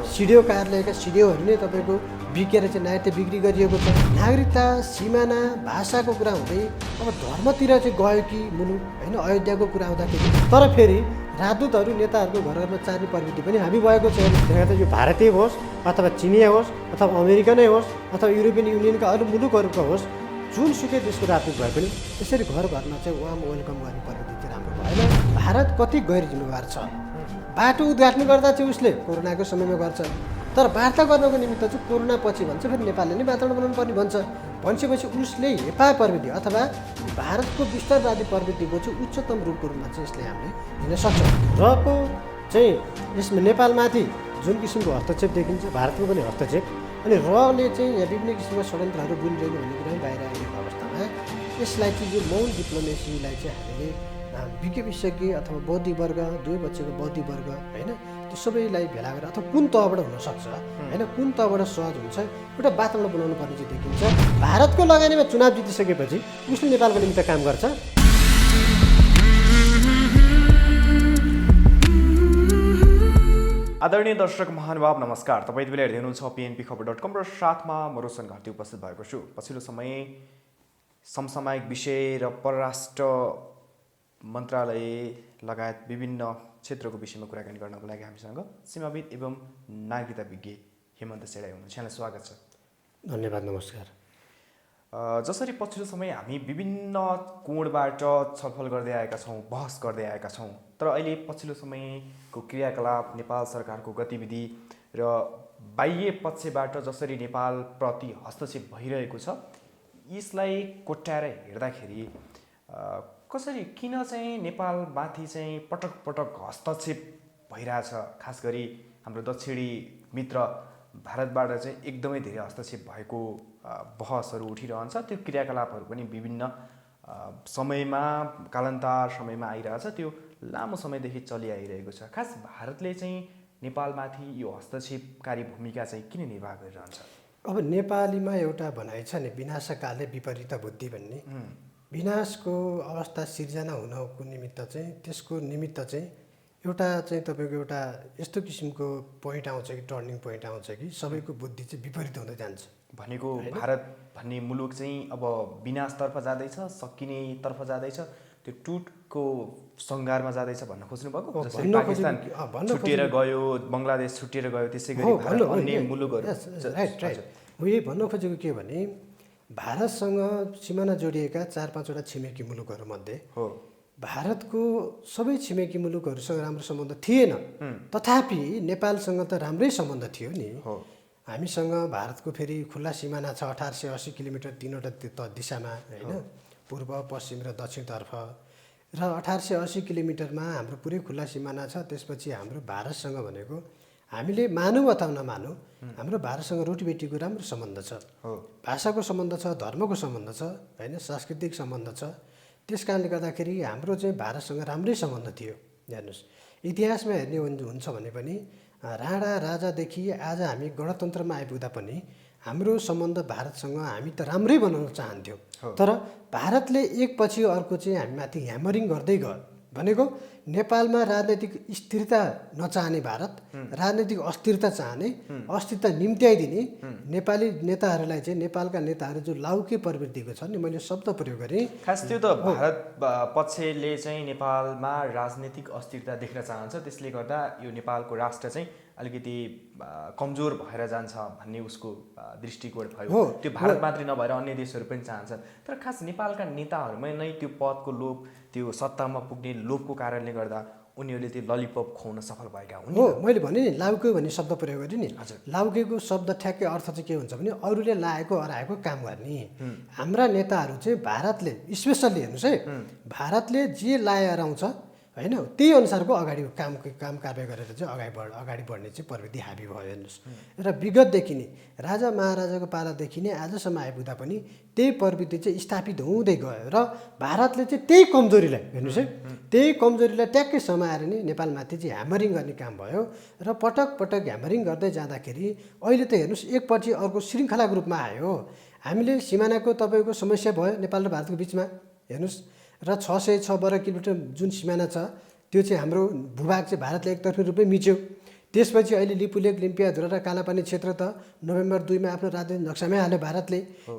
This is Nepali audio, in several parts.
सिडिओ कार्यालयका सिडिओहरू नै तपाईँको बिकेर चाहिँ नागरिकता बिक्री गरिएको छ। नागरिकता, सिमाना, भाषाको कुरा हुँदै अब धर्मतिर चाहिँ गयो कि मुलुक होइन, अयोध्याको कुरा आउँदाखेरि। तर फेरि राजदूतहरू नेताहरूको घरमा चार्ने प्रवृत्ति पनि हामी भएको छैन। त्यहाँ यो भारतीय होस् अथवा चिनिया होस् अथवा अमेरिकनै होस् अथवा युरोपियन युनियनका अरू मुलुकहरूको होस्, जुनसुकै देशको राजदूत भए पनि त्यसरी घर घरमा चाहिँ वाम वेलकम गर्ने प्रवृत्ति चाहिँ राम्रो भएन। भारत कति गैर जिम्मेवार छ। बाटो उद्घाटन गर्दा चाहिँ उसले कोरोनाको समयमा गर्छ, तर वार्ता गर्नको निमित्त चाहिँ कोरोना पछि भन्छ, फेरि नेपालले नै वातावरण बनाउनु पर्ने भन्छ। भनिसकेपछि उसले हेपा प्रवृत्ति अथवा भारतको विस्तारवादी प्रवृत्तिको चाहिँ उच्चतम रूपको रूपमा चाहिँ यसले हामीले लिन सक्छौँ। रको चाहिँ यसमा नेपालमाथि जुन किसिमको हस्तक्षेप देखिन्छ, भारतको पनि हस्तक्षेप, अनि रले चाहिँ यहाँ विभिन्न किसिमका षड्यन्त्रहरू बुनिरहेको भन्ने कुरा पनि बाहिर आइरहेको अवस्थामा यसलाई चाहिँ यो मौन डिप्लोमेसीलाई चाहिँ हामीले विज्ञ विशेषज्ञ अथवा बौद्धिक वर्ग, दुवै पक्षको बौद्धिक वर्ग होइन, त्यो सबैलाई भेला गरेर अथवा कुन तहबाट हुनसक्छ होइन, कुन तहबाट सहज हुन्छ एउटा वातावरण बनाउनु पर्ने चाहिँ देखिन्छ। भारतको लगानीमा चुनाव जितिसकेपछि उसले नेपालको निमित्त काम गर्छ। आदरणीय दर्शक महानुभाव नमस्कार। तपाईँ यति बेला हेर्दै हुनुहुन्छ pnpkhबर.com र साथमा म रोशन घरती उपस्थित भएको छु। पछिल्लो समय समसामयिक विषय र परराष्ट्र मन्त्रालय लगायत विभिन्न क्षेत्रको विषयमा कुराकानी गर्नको लागि हामीसँग सीमाविद एवं नागरिकता विज्ञ हेमन्त सेडाई हुनुहुन्छ। यहाँलाई स्वागत छ। धन्यवाद, नमस्कार। जसरी पछिल्लो समय हामी विभिन्न कोणबाट छलफल गर्दै आएका छौँ, बहस गर्दै आएका छौँ, तर अहिले पछिल्लो समयको क्रियाकलाप, नेपाल सरकारको गतिविधि र बाह्य पक्षबाट जसरी नेपालप्रति हस्तक्षेप भइरहेको छ, यसलाई कोट्याएर हेर्दाखेरि कसरी किन चाहिँ नेपालमाथि चाहिँ पटक पटक हस्तक्षेप भइरहेछ। खास गरी हाम्रो दक्षिणी मित्र भारतबाट चाहिँ एकदमै धेरै हस्तक्षेप भएको बहसहरू उठिरहन्छ। त्यो क्रियाकलापहरू पनि विभिन्न समयमा कालान्तर समयमा आइरहेछ, त्यो लामो समयदेखि चलिआइरहेको छ। खास भारतले चाहिँ नेपालमाथि यो हस्तक्षेपकारी भूमिका चाहिँ किन निर्वाह गरिरहन्छ? अब नेपालीमा एउटा भनाइ छ नि, विनाशकाले विपरीत बुद्धि भन्ने। विनाशको अवस्था सिर्जना हुनको निमित्त चाहिँ त्यसको निमित्त चाहिँ एउटा चाहिँ तपाईँको एउटा यस्तो किसिमको पोइन्ट आउँछ कि टर्निङ पोइन्ट आउँछ कि सबैको बुद्धि चाहिँ विपरीत हुँदै जान्छ। भनेको भारत भन्ने मुलुक चाहिँ अब विनाशतर्फ जाँदैछ, सकिनेतर्फ जाँदैछ, त्यो टुटको सङ्घारमा जाँदैछ भन्न खोज्नु भएको। जसरी पाकिस्तान छुटिएर गयो, बङ्गलादेश छुटिएर गयो, त्यसै गरी अन्य मुलुकहरू। राइट राइट हो। यही भन्न खोजेको के भने भारतसँग सिमाना जोडिएका 4-5वटा छिमेकी मुलुकहरूमध्ये हो भारतको सबै छिमेकी मुलुकहरूसँग राम्रो सम्बन्ध थिएन, तथापि नेपालसँग त राम्रै सम्बन्ध थियो नि। हामीसँग भारतको फेरि खुल्ला सिमाना छ, 1880 किलोमिटर 3वटा दिशामा होइन, पूर्व, पश्चिम र दक्षिणतर्फ, र 1880 किलोमिटरमा हाम्रो पुरै खुल्ला सिमाना छ। त्यसपछि हाम्रो भारतसँग भनेको हामीले मानौँ अथवा नमानौँ, हाम्रो भारतसँग रोटीबेटीको राम्रो सम्बन्ध छ, भाषाको सम्बन्ध छ, धर्मको सम्बन्ध छ होइन, सांस्कृतिक सम्बन्ध छ। त्यस कारणले गर्दाखेरि हाम्रो चाहिँ भारतसँग राम्रै सम्बन्ध थियो। हेर्नुहोस्, इतिहासमा हेर्ने हुन्छ भने पनि राणा राजादेखि आज हामी गणतन्त्रमा आइपुग्दा पनि हाम्रो सम्बन्ध भारतसँग हामी त राम्रै बनाउन चाहन्थ्यौँ, तर भारतले एकपछि अर्को चाहिँ हामीमाथि ह्यामरिङ गर्दै गयो। भनेको नेपालमा राजनैतिक स्थिरता नचाहने भारत, राजनैतिक अस्थिरता चाहने, अस्थिरता निम्त्याइदिने नेपाली नेताहरूलाई चाहिँ नेपालका नेताहरू जो लाउके प्रवृत्तिको छ नि, मैले शब्द प्रयोग गरेँ। खास त्यो त भारत पक्षले चाहिँ नेपालमा राजनैतिक अस्थिरता देख्न चाहन्छ, त्यसले गर्दा यो नेपालको राष्ट्र चाहिँ अलिकति कमजोर भएर जान्छ भन्ने उसको दृष्टिकोण भयो। त्यो भारत मात्रै नभएर अन्य देशहरू पनि चाहन्छन्, तर खास नेपालका नेताहरूमै नै त्यो पदको लोभ, त्यो सत्तामा पुग्ने लोभको कारणले गर्दा उनीहरूले त्यो ललिपप खुवाउन सफल भएका हुन्। हो, मैले भने नि लाउके भन्ने शब्द प्रयोग गरेँ नि। लाउकेको शब्द ठ्याक्कै अर्थ चाहिँ के हुन्छ भने अरूले लाएको अराएको काम गर्ने। हाम्रा नेताहरू चाहिँ भारतले स्पेसल्ली हेर्नुहोस् है, भारतले जे लाएर आउँछ होइन, त्यही अनुसारको अगाडि काम कारवाही गरेर चाहिँ अगाडि बढ्ने चाहिँ प्रवृत्ति हाबी भयो। हेर्नुहोस्, र विगतदेखि नै राजा महाराजाको पालादेखि नै आजसम्म आइपुग्दा पनि त्यही प्रवृत्ति चाहिँ स्थापित हुँदै गयो, र भारतले चाहिँ त्यही कमजोरीलाई हेर्नुहोस् है, त्यही कमजोरीलाई ट्याक्कै समाएर नै नेपालमाथि चाहिँ ह्यामरिङ गर्ने काम भयो। र पटक पटक ह्यामरिङ गर्दै जाँदाखेरि अहिले त हेर्नुहोस् एकपछि अर्को श्रृङ्खलाको रूपमा आयो। हामीले सिमानाको तपाईँको समस्या भयो नेपाल र भारतको बिचमा हेर्नुहोस्, र 606 वर्ग किलोमिटर जुन सिमाना छ त्यो चाहिँ हाम्रो भूभाग चाहिँ भारतले एकतर्फी रूपमै मिच्यो। त्यसपछि अहिले लिपुलेक लिम्पियाधुरा र कालापानी क्षेत्र त नोभेम्बर 2मा आफ्नो राजनीतिक नक्सामै हाल्यो भारतले।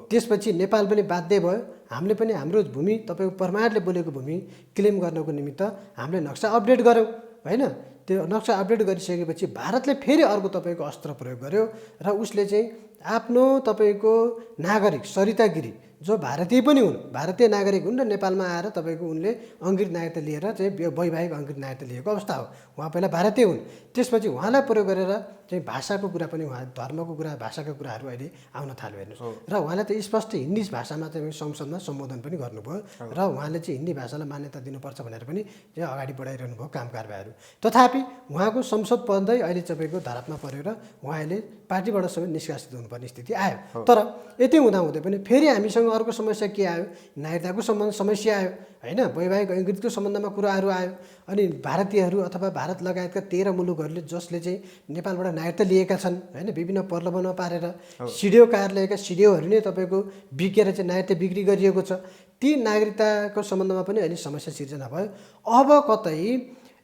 त्यसपछि नेपाल पनि बाध्य भयो, हामीले पनि हाम्रो भूमि तपाईँको परमारले बोलेको भूमि क्लेम गर्नको निमित्त हामीले नक्सा अपडेट गऱ्यौँ होइन। त्यो नक्सा अपडेट गरिसकेपछि भारतले फेरि अर्को तपाईँको अस्त्र प्रयोग गर्यो र उसले चाहिँ आफ्नो तपाईँको नागरिक सरिता गिरी जो भारतीय पनि हुन्, भारतीय नागरिक हुन् र नेपालमा आएर तपाईँको उनले अङ्ग्रेज नागरिकता लिएर चाहिँ वैवाहिक अङ्ग्रेज नागरिकता लिएको अवस्था हो। उहाँ पहिला भारतीय हुन्, त्यसपछि उहाँलाई प्रयोग गरेर चाहिँ भाषाको कुरा पनि उहाँ धर्मको कुरा भाषाका कुराहरू अहिले आउन थाल्यो हेर्नुहोस्। र उहाँले त स्पष्ट हिन्दी भाषामा चाहिँ संसदमा सम्बोधन पनि गर्नुभयो र उहाँले चाहिँ हिन्दी भाषालाई मान्यता दिनुपर्छ भनेर पनि चाहिँ अगाडि बढाइरहनु भयो काम कारबाहीहरू। तथापि उहाँको संसद पदै अहिले तपाईँको धरापमा पऱ्यो र उहाँले पार्टीबाट सबै निष्कासित हुनुपर्ने स्थिति आयो। तर यति हुँदाहुँदै पनि फेरि हामीसँग अर्को समस्या के आयो, नागरिकताको समस्या आयो होइन, वैवाहिक अङ्ग्रेजको सम्बन्धमा कुराहरू आयो। अनि भारतीयहरू अथवा भारत लगायतका 13 मुलुकहरूले जसले चाहिँ नेपालबाट नागरिकता लिएका छन् होइन, विभिन्न प्रलोभनमा पारेर सिडिओ कार्यालयका सिडिओहरू नै तपाईँको बिकेर चाहिँ नागरिकता बिक्री गरिएको छ। ती नागरिकताको सम्बन्धमा पनि अहिले समस्या सिर्जना भयो। अब कतै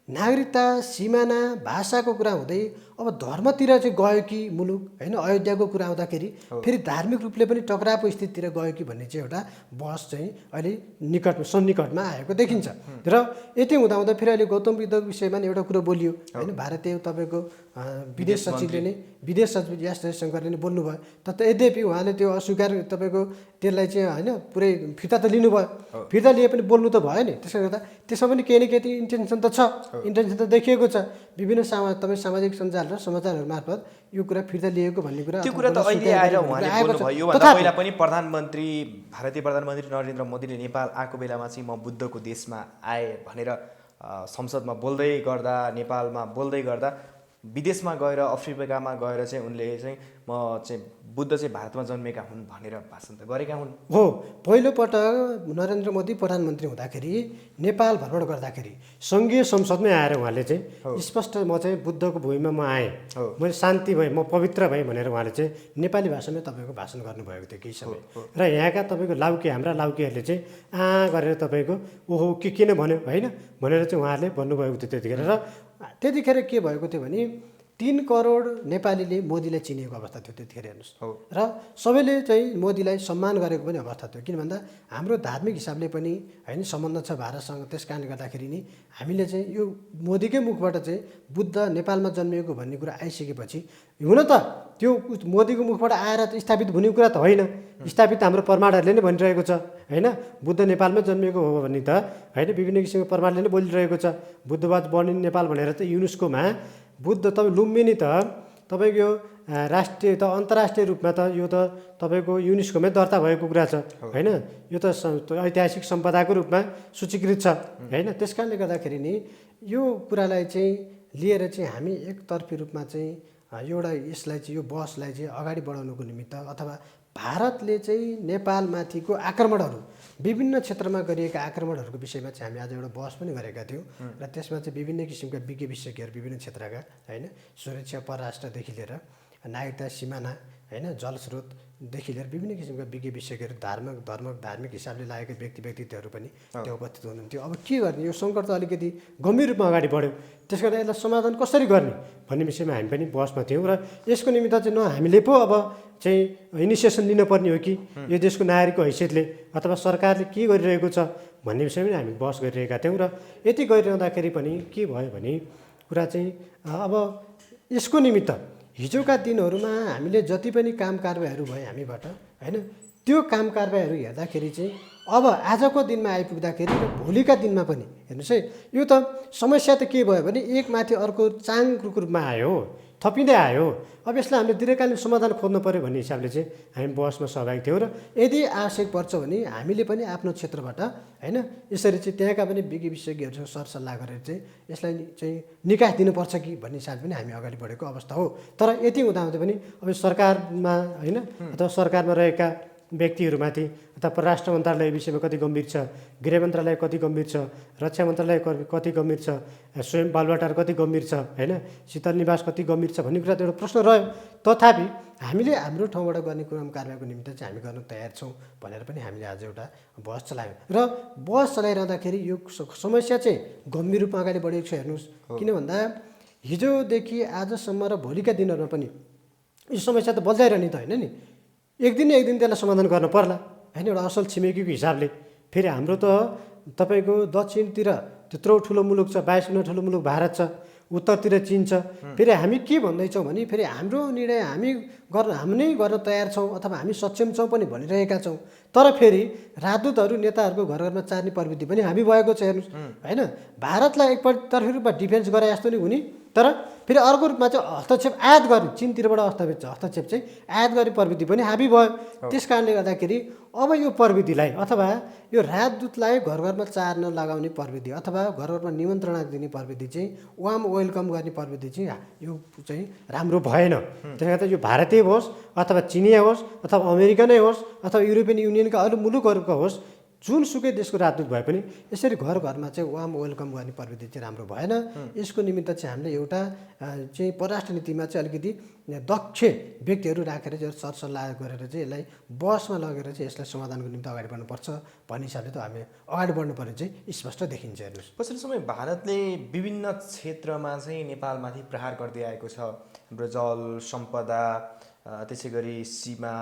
नागरिकता सिमाना भाषाको कुरा हुँदै अब धर्मतिर चाहिँ गयो कि मुलुक होइन, अयोध्याको कुरा आउँदाखेरि फेरि धार्मिक रूपले पनि टक्राएको स्थितितिर गयो कि भन्ने चाहिँ एउटा बहस चाहिँ अहिले सन्निकटमा आएको देखिन्छ। र यति हुँदा फेरि अहिले गौतम बुद्धको विषयमा नि एउटा कुरो बोलियो होइन, भारतीय तपाईँको विदेश सचिवले नै विदेश सचिव एस जयशङ्करले नै बोल्नुभयो। यद्यपि उहाँले त्यो अस्वीकार तपाईँको त्यसलाई चाहिँ होइन पुरै फिर्ता त लिनुभयो, फिर्ता लिए पनि बोल्नु त भयो नि। त्यसले गर्दा त्यसमा पनि केही न केही इन्टेन्सन त छ, इन्टेन्सन त देखिएको छ विभिन्न तपाईँ सामाजिक सञ्जाल र समाचारहरू मार्फत यो कुरा फिर्ता लिएको भन्ने कुरा त्यो कुरा त अहिले आएर उहाँले बोल्नुभयो। योभन्दा पहिला पनि भारतीय प्रधानमन्त्री नरेन्द्र मोदीले नेपाल आएको बेलामा चाहिँ म बुद्धको देशमा आएँ भनेर संसदमा बोल्दै गर्दा, नेपालमा बोल्दै गर्दा विदेशमा गएर अफ्रिकामा गएर चाहिँ उनले चाहिँ म चाहिँ बुद्ध चाहिँ भारतमा जन्मेका हुन् भनेर भाषण त गरेका हुन्। हो, पहिलोपटक नरेन्द्र मोदी प्रधानमन्त्री हुँदाखेरि नेपाल भ्रमण गर्दाखेरि सङ्घीय संसदमै आएर उहाँले चाहिँ स्पष्ट म चाहिँ बुद्धको भूमिमा म आएँ, मैले शान्ति भएँ, म पवित्र भएँ भनेर उहाँले चाहिँ नेपाली भाषामै तपाईँको भाषण गर्नुभएको थियो केही समय। र यहाँका तपाईँको हाम्रा लाउकेहरूले चाहिँ गरेर तपाईँको ओहो के किन भन्यो होइन भनेर चाहिँ उहाँहरूले भन्नुभएको थियो त्यतिखेर। र त्यतिखेर के भएको थियो भने 3 करोड नेपालीले मोदीलाई चिनेको अवस्था थियो त्यतिखेर हेर्नुहोस्। र सबैले चाहिँ मोदीलाई सम्मान गरेको पनि अवस्था थियो, किन भन्दा हाम्रो धार्मिक हिसाबले पनि होइन सम्बन्ध छ भारतसँग। त्यस कारणले गर्दाखेरि नि हामीले चाहिँ यो मोदीकै मुखबाट चाहिँ बुद्ध नेपालमा जन्मिएको भन्ने कुरा आइसकेपछि हुन त त्यो मोदीको मुखबाट आएर स्थापित हुने कुरा त होइन, स्थापित हाम्रो प्रमाणहरूले नै भनिरहेको छ होइन, बुद्ध नेपालमै जन्मिएको हो भने त होइन विभिन्न किसिमको प्रमाणले नै बोलिरहेको छ। बुद्धवाद बर्निङ नेपाल भनेर त युनेस्कोमा बुद्ध तपाईँ लुम्बिनी त तपाईँको यो राष्ट्रिय त अन्तर्राष्ट्रिय रूपमा त यो त तपाईँको युनेस्कोमै दर्ता भएको कुरा छ होइन, यो त ऐतिहासिक सम्पदाको रूपमा सूचीकृत छ होइन। त्यस कारणले गर्दाखेरि नि यो कुरालाई चाहिँ लिएर चाहिँ हामी एकतर्फी रूपमा चाहिँ एउटा यसलाई चाहिँ यो बहसलाई चाहिँ अगाडि बढाउनुको निमित्त अथवा भारतले चाहिँ नेपालमाथिको आक्रमणहरू विभिन्न क्षेत्रमा गरिएका आक्रमणहरूको विषयमा चाहिँ हामी आज एउटा बहस पनि गरेका थियौँ। र त्यसमा चाहिँ विभिन्न किसिमका विज्ञ विशेषज्ञहरू विभिन्न क्षेत्रका होइन, सुरक्षा परराष्ट्रदेखि लिएर नागरिकता सिमाना होइन, जलस्रोतदेखि लिएर विभिन्न किसिमका विज्ञ विशेषज्ञहरू धार्मिक हिसाबले लागेका व्यक्तित्वहरू पनि त्यो उपस्थित हुनुहुन्थ्यो। अब के गर्ने, यो सङ्कट त अलिकति गम्भीर रूपमा अगाडि बढ्यो, त्यस कारण यसलाई समाधान कसरी गर्ने भन्ने विषयमा हामी पनि बहसमा थियौँ। र यसको निमित्त चाहिँ हामीले पो अब चाहिँ इनिसिएसन लिनुपर्ने हो कि यो देशको नागरिकको हैसियतले अथवा सरकारले के गरिरहेको छ भन्ने विषयमा हामी बहस गरिरहेका थियौँ। र यति गरिरहँदाखेरि पनि के भयो भने कुरा चाहिँ अब यसको निमित्त हिजोका दिनहरूमा हामीले जति पनि काम कारबाहीहरू भयो हामीबाट होइन, त्यो काम कारबाहीहरू हेर्दाखेरि चाहिँ अब आजको दिनमा आइपुग्दाखेरि र भोलिका दिनमा पनि हेर्नुहोस् है, यो त समस्या त के भयो भने एकमाथि अर्को चाङको रूपमा आयो, थपिँदै आयो। अब यसलाई हामीले दीर्घकालीन समाधान खोज्नु पऱ्यो भन्ने हिसाबले चाहिँ हामी बहसमा सहभागी थियौँ। र यदि आवश्यक पर्छ भने हामीले पनि आफ्नो क्षेत्रबाट होइन यसरी चाहिँ त्यहाँका पनि विज्ञ विशेषज्ञहरूसँग सरसल्लाह गरेर चाहिँ यसलाई चाहिँ निकास दिनुपर्छ कि भन्ने हिसाबले पनि हामी अगाडि बढेको अवस्था हो। तर यति हुँदाहुँदै पनि अब सरकारमा होइन अथवा सरकारमा रहेका व्यक्तिहरूमाथि अथवा परराष्ट्र मन्त्रालय विषयमा कति गम्भीर छ, गृह मन्त्रालय कति गम्भीर छ, रक्षा मन्त्रालय कति गम्भीर छ, स्वयं बालुवाटार कति गम्भीर छ होइन, शीतल निवास कति गम्भीर छ भन्ने कुरा त एउटा प्रश्न रह्यो। तथापि हामीले हाम्रो ठाउँबाट गर्ने क्रम कारबाहीको निमित्त चाहिँ हामी गर्न तयार छौँ भनेर पनि हामीले आज एउटा बहस चलायौँ। र बहस चलाइरहँदाखेरि यो समस्या चाहिँ गम्भीर रूपमा अगाडि बढेको छ हेर्नुहोस्। किन भन्दा हिजोदेखि आजसम्म र भोलिका दिनहरूमा पनि यो समस्या त बल्झाइरहने त होइन नि। एक दिन त्यसलाई समाधान गर्न पर्ला होइन। एउटा असल छिमेकीको हिसाबले फेरि हाम्रो त तपाईँको दक्षिणतिर त्यत्रो ठुलो मुलुक छ, 22 गुणा ठुलो मुलुक भारत छ, उत्तरतिर चीन छ। फेरि हामी के भन्दैछौँ भने फेरि हाम्रो निर्णय हामी नै गर्न तयार छौँ अथवा हामी सक्षम छौँ पनि भनिरहेका छौँ। तर फेरि राजदूतहरू नेताहरूको घर घरमा चार्ने प्रवृत्ति पनि हामी भएको छ हेर्नुहोस् होइन। भारतलाई एकतर्फी रूपमा डिफेन्स गरे जस्तो नि हुने, तर फेरि अर्को रूपमा चाहिँ हस्तक्षेप आयात गर्ने, चीनतिरबाट हस्तक्षेप चाहिँ आयात गर्ने प्रवृत्ति पनि हाबी भयो। त्यस कारणले गर्दाखेरि अब यो प्रविधिलाई अथवा यो राजदूतलाई घर घरमा चार्न लगाउने प्रविधि अथवा घर घरमा निमन्त्रणा दिने प्रविधि चाहिँ वेलकम गर्ने प्रविधि चाहिँ यो चाहिँ राम्रो भएन। त्यसले गर्दा यो भारतीय होस् अथवा चिनिया होस् अथवा अमेरिकनै होस् अथवा युरोपियन युनियनका अरू मुलुकहरूको होस्, जुनसुकै देशको राजदूत भए पनि यसरी घर घरमा चाहिँ वेलकम गर्ने प्रविधि चाहिँ राम्रो भएन। यसको निमित्त चाहिँ हामीले एउटा चाहिँ परराष्ट्र नीतिमा चाहिँ अलिकति दक्ष व्यक्तिहरू राखेर चाहिँ सरसल्लाह गरेर चाहिँ यसलाई बसमा लगेर चाहिँ यसलाई समाधानको निम्ति अगाडि बढ्नुपर्छ भन्ने हिसाबले त हामी अगाडि बढ्नुपर्ने चाहिँ स्पष्ट देखिन्छ। हेर्नुहोस्, पछिल्लो समय भारतले विभिन्न क्षेत्रमा चाहिँ नेपालमाथि प्रहार गर्दै आएको छ। हाम्रो जल सम्पदा, त्यसै गरी सीमा,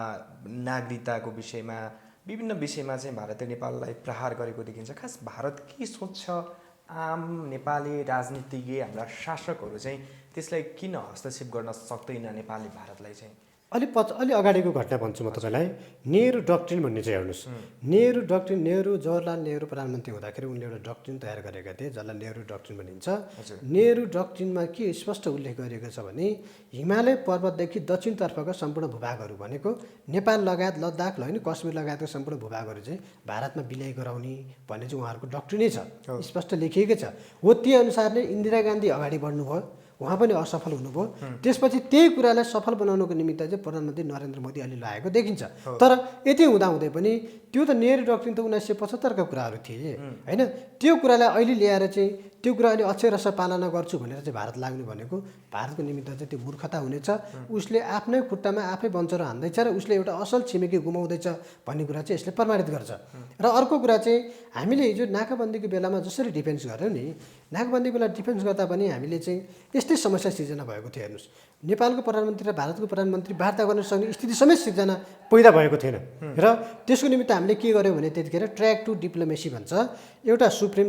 नागरिकताको विषयमा, विभिन्न विषयमा चाहिँ भारतले नेपाललाई प्रहार गरेको देखिन्छ। खास भारत के सोच्छ, आम नेपाली राजनीतिज्ञ हाम्रा शासकहरू चाहिँ त्यसलाई किन हस्तक्षेप गर्न सक्दैन नेपालले भारतलाई चाहिँ? अलि अगाडिको घटना भन्छु म तपाईँलाई। नेहरू डक्ट्रिन भन्ने चाहिँ हेर्नुहोस्, नेहरू डक्ट्रिन, जवाहरलाल नेहरू प्रधानमन्त्री हुँदाखेरि उनले एउटा डक्ट्रिन तयार गरेका थिए जसलाई नेहरू डक्ट्रिन भनिन्छ। नेहरू डक्ट्रिनमा के स्पष्ट उल्लेख गरिएको छ भने हिमालय पर्वतदेखि दक्षिणतर्फका सम्पूर्ण भूभागहरू भनेको नेपाल लगायत लद्दाख होइन कश्मीर लगायतका सम्पूर्ण भूभागहरू चाहिँ भारतमा विलय गराउने भन्ने चाहिँ उहाँहरूको डक्ट्रिनै छ, स्पष्ट लेखिएकै छ। हो त्यही अनुसार नै इन्दिरा गान्धी अगाडि बढ्नुभयो, उहाँ पनि असफल हुनुभयो। त्यसपछि त्यही कुरालाई सफल बनाउनको निमित्त चाहिँ प्रधानमन्त्री नरेन्द्र मोदी अलि लागेको देखिन्छ। तर यति हुँदाहुँदै पनि त्यो त नेहरू डक्ट्रिन त 1975 का कुराहरू थिए होइन। त्यो कुरालाई अहिले ल्याएर चाहिँ त्यो कुरा अहिले अक्षरशः पालना गर्छु भनेर चाहिँ भारत लाग्नु भनेको भारतको निमित्त चाहिँ त्यो मूर्खता हुनेछ। उसले आफ्नै खुट्टामा आफै बन्चरो हान्दैछ र उसले एउटा असल छिमेकी गुमाउँदैछ भन्ने कुरा चाहिँ यसले प्रमाणित गर्छ। र अर्को कुरा चाहिँ हामीले हिजो नाकाबन्दीको बेलामा जसरी डिफेन्स गऱ्यौँ नि, नाकाबन्दीको बेला डिफेन्स गर्दा पनि हामीले चाहिँ यस्तै समस्या सिर्जना भएको थियो। हेर्नुहोस्, नेपालको प्रधानमन्त्री र भारतको प्रधानमन्त्री वार्ता गर्न सक्ने स्थिति समेत सिर्जना पैदा भएको थिएन। र त्यसको निमित्त हामीले के गर्यौँ भने त्यतिखेर ट्र्याक टु डिप्लोमेसी भन्छ, एउटा सुप्रिम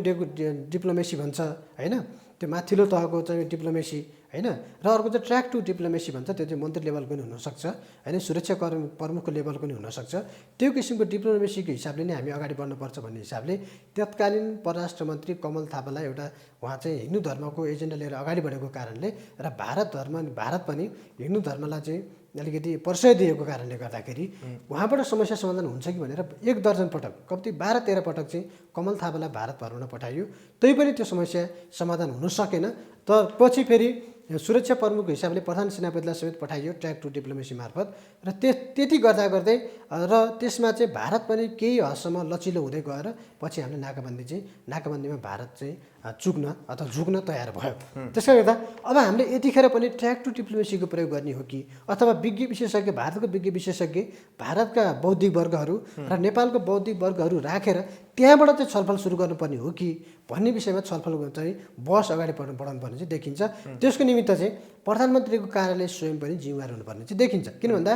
डिप्लोमेसी भन्छ होइन, त्यो माथिल्लो तहको चाहिँ डिप्लोमेसी होइन, र अर्को चाहिँ ट्र्याक टु डिप्लोमेसी भन्छ, त्यो चाहिँ मन्त्री लेभलको पनि हुनसक्छ होइन, सुरक्षा प्रमुखको लेभलको पनि हुनसक्छ। त्यो किसिमको डिप्लोमेसीको हिसाबले नै हामी अगाडि बढ्नुपर्छ भन्ने हिसाबले तत्कालीन परराष्ट्र मन्त्री कमल थापालाई एउटा उहाँ चाहिँ हिन्दू धर्मको एजेन्डा लिएर अगाडि बढेको कारणले र भारत पनि हिन्दू धर्मलाई चाहिँ अलिकति प्रशय दिएको कारणले गर्दाखेरि उहाँबाट समस्या समाधान हुन्छ कि भनेर 1 दर्जन पटक, कम्ती 12-13 पटक चाहिँ कमल थापालाई भारत भ्रमण पठाइयो, तै पनि त्यो समस्या समाधान हुन सकेन। तर पछि फेरि सुरक्षा प्रमुखको हिसाबले प्रधान सेनापतिलाई समेत पठाइयो ट्र्याक टु डिप्लोमेसी मार्फत। र त्यति गर्दा गर्दै र त्यसमा चाहिँ भारत पनि केही हदसम्म लचिलो हुँदै गएर पछि हामीले नाकाबन्दीमा भारत चाहिँ चुक्न अथवा झुक्न तयार भयो। त्यसले गर्दा अब हामीले यतिखेर पनि ट्र्याक टु डिप्लोमेसीको प्रयोग गर्ने हो कि अथवा विज्ञ विशेषज्ञ, भारतको विज्ञ विशेषज्ञ, भारतका बौद्धिक वर्गहरू र नेपालको बौद्धिक वर्गहरू राखेर त्यहाँबाट चाहिँ छलफल सुरु गर्नुपर्ने हो कि भन्ने विषयमा छलफल चाहिँ बस अगाडि बढाउनु पर्ने चाहिँ देखिन्छ। त्यसको निमित्त चाहिँ प्रधानमन्त्रीको कार्यालय स्वयं पनि जिम्मेवार हुनुपर्ने चाहिँ देखिन्छ। किन भन्दा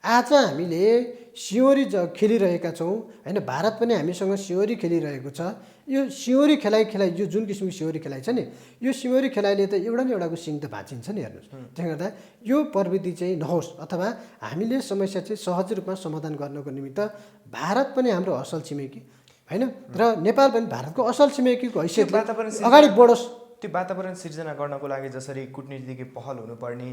आज हामीले सिंहरी खेलिरहेका छौँ होइन, भारत पनि हामीसँग सिंहरी खेलिरहेको छ। यो सिंहरी खेलाइ यो जुन किसिमको सिंहरी खेलाइ छ नि, यो सिंहरी खेलाइले त एउटा न एउटाको सिङ त भाँचिन्छ नि। हेर्नुहोस्, त्यसले गर्दा यो प्रविधि चाहिँ नहोस् अथवा हामीले समस्या चाहिँ सहज रूपमा समाधान गर्नको निमित्त भारत पनि हाम्रो असल छिमेकी होइन र नेपाल पनि भारतको असल छिमेकीको हैसियतले अगाडि बढोस्। त्यो वातावरण सिर्जना गर्नको लागि जसरी कूटनीतिकै पहल हुनुपर्ने,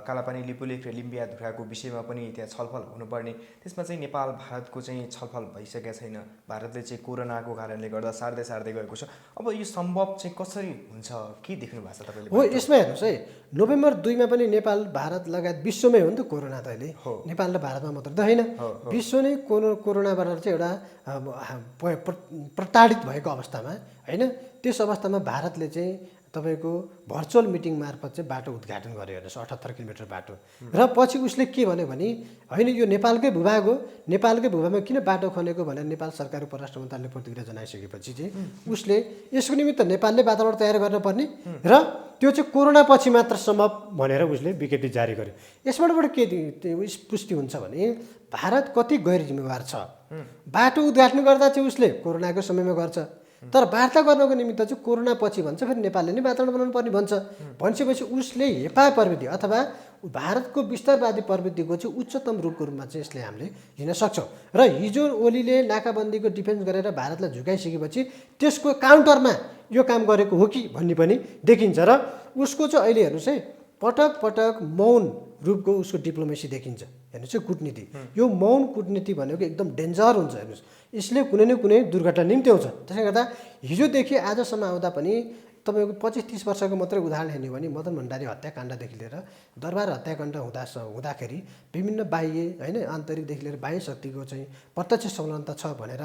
कालापानी लिपुलेख र लिम्बिया धुराको विषयमा पनि त्यहाँ छलफल हुनुपर्ने, त्यसमा चाहिँ नेपाल भारतको चाहिँ छलफल भइसकेका छैन। भारतले चाहिँ कोरोनाको कारणले गर्दा सार्दै गएको छ। अब यो सम्भव चाहिँ कसरी हुन्छ, के देख्नु भएको छ तपाईँले? हो, यसमा हेर्नुहोस् है, नोभेम्बर 2 मा पनि नेपाल भारत लगायत विश्वमै हो नि त कोरोना त अहिले, नेपाल र भारतमा मात्र त होइन, विश्व नै कोरोनाबाट चाहिँ एउटा प्रताडित भएको अवस्थामा होइन, त्यस अवस्थामा भारतले चाहिँ तपाईँको भर्चुअल मिटिङ मार्फत चाहिँ बाटो उद्घाटन गर्यो हेर्नुहोस् 78 किलोमिटर बाटो। र पछि उसले के भन्यो भने होइन यो नेपालकै भूभाग हो, नेपालकै भूभागमा किन बाटो खनेको भनेर नेपाल सरकारको परराष्ट्र मन्त्रालयले प्रतिक्रिया जनाइसकेपछि चाहिँ उसले यसको निमित्त नेपालले वातावरण तयार गर्न पर्ने र त्यो चाहिँ कोरोना पछि मात्र सम्भव भनेर उसले विज्ञप्ति जारी गर्यो। यसबाट के पुष्टि हुन्छ भने भारत कति गैर जिम्मेवार छ। बाटो उद्घाटन गर्दा चाहिँ उसले कोरोनाको समयमा गर्छ, तर वार्ता गर्नको निमित्त चाहिँ कोरोना पछि भन्छ, फेरि नेपालले नै वातावरण बनाउनु पर्ने भन्छ। भनिसकेपछि उसले हेपा प्रवृत्ति अथवा भारतको विस्तारवादी प्रवृत्तिको चाहिँ उच्चतम रूपको रूपमा चाहिँ यसले हामीले लिन सक्छौँ। र हिजो ओलीले नाकाबन्दीको डिफेन्स गरेर भारतलाई झुकाइसकेपछि त्यसको काउन्टरमा यो काम गरेको हो कि भन्ने पनि देखिन्छ। र उसको चाहिँ अहिले हेर्नुहोस् है, पटक पटक मौन रूपको उसको डिप्लोमेसी देखिन्छ। हेर्नुहोस् है, कूटनीति, यो मौन कूटनीति भनेको एकदम डेन्जर हुन्छ। हेर्नुहोस्, यसले कुनै न कुनै दुर्घटना निम्त्याउँछ। त्यसले गर्दा हिजोदेखि आजसम्म आउँदा पनि तपाईँको 25-30 वर्षको मात्रै उदाहरण हेर्ने भने मदन भण्डारी हत्याकाण्डदेखि लिएर दरबार हत्याकाण्ड हुँदाखेरि विभिन्न बाह्य होइन आन्तरिकदेखि लिएर बाह्य शक्तिको चाहिँ प्रत्यक्ष संलग्नता छ भनेर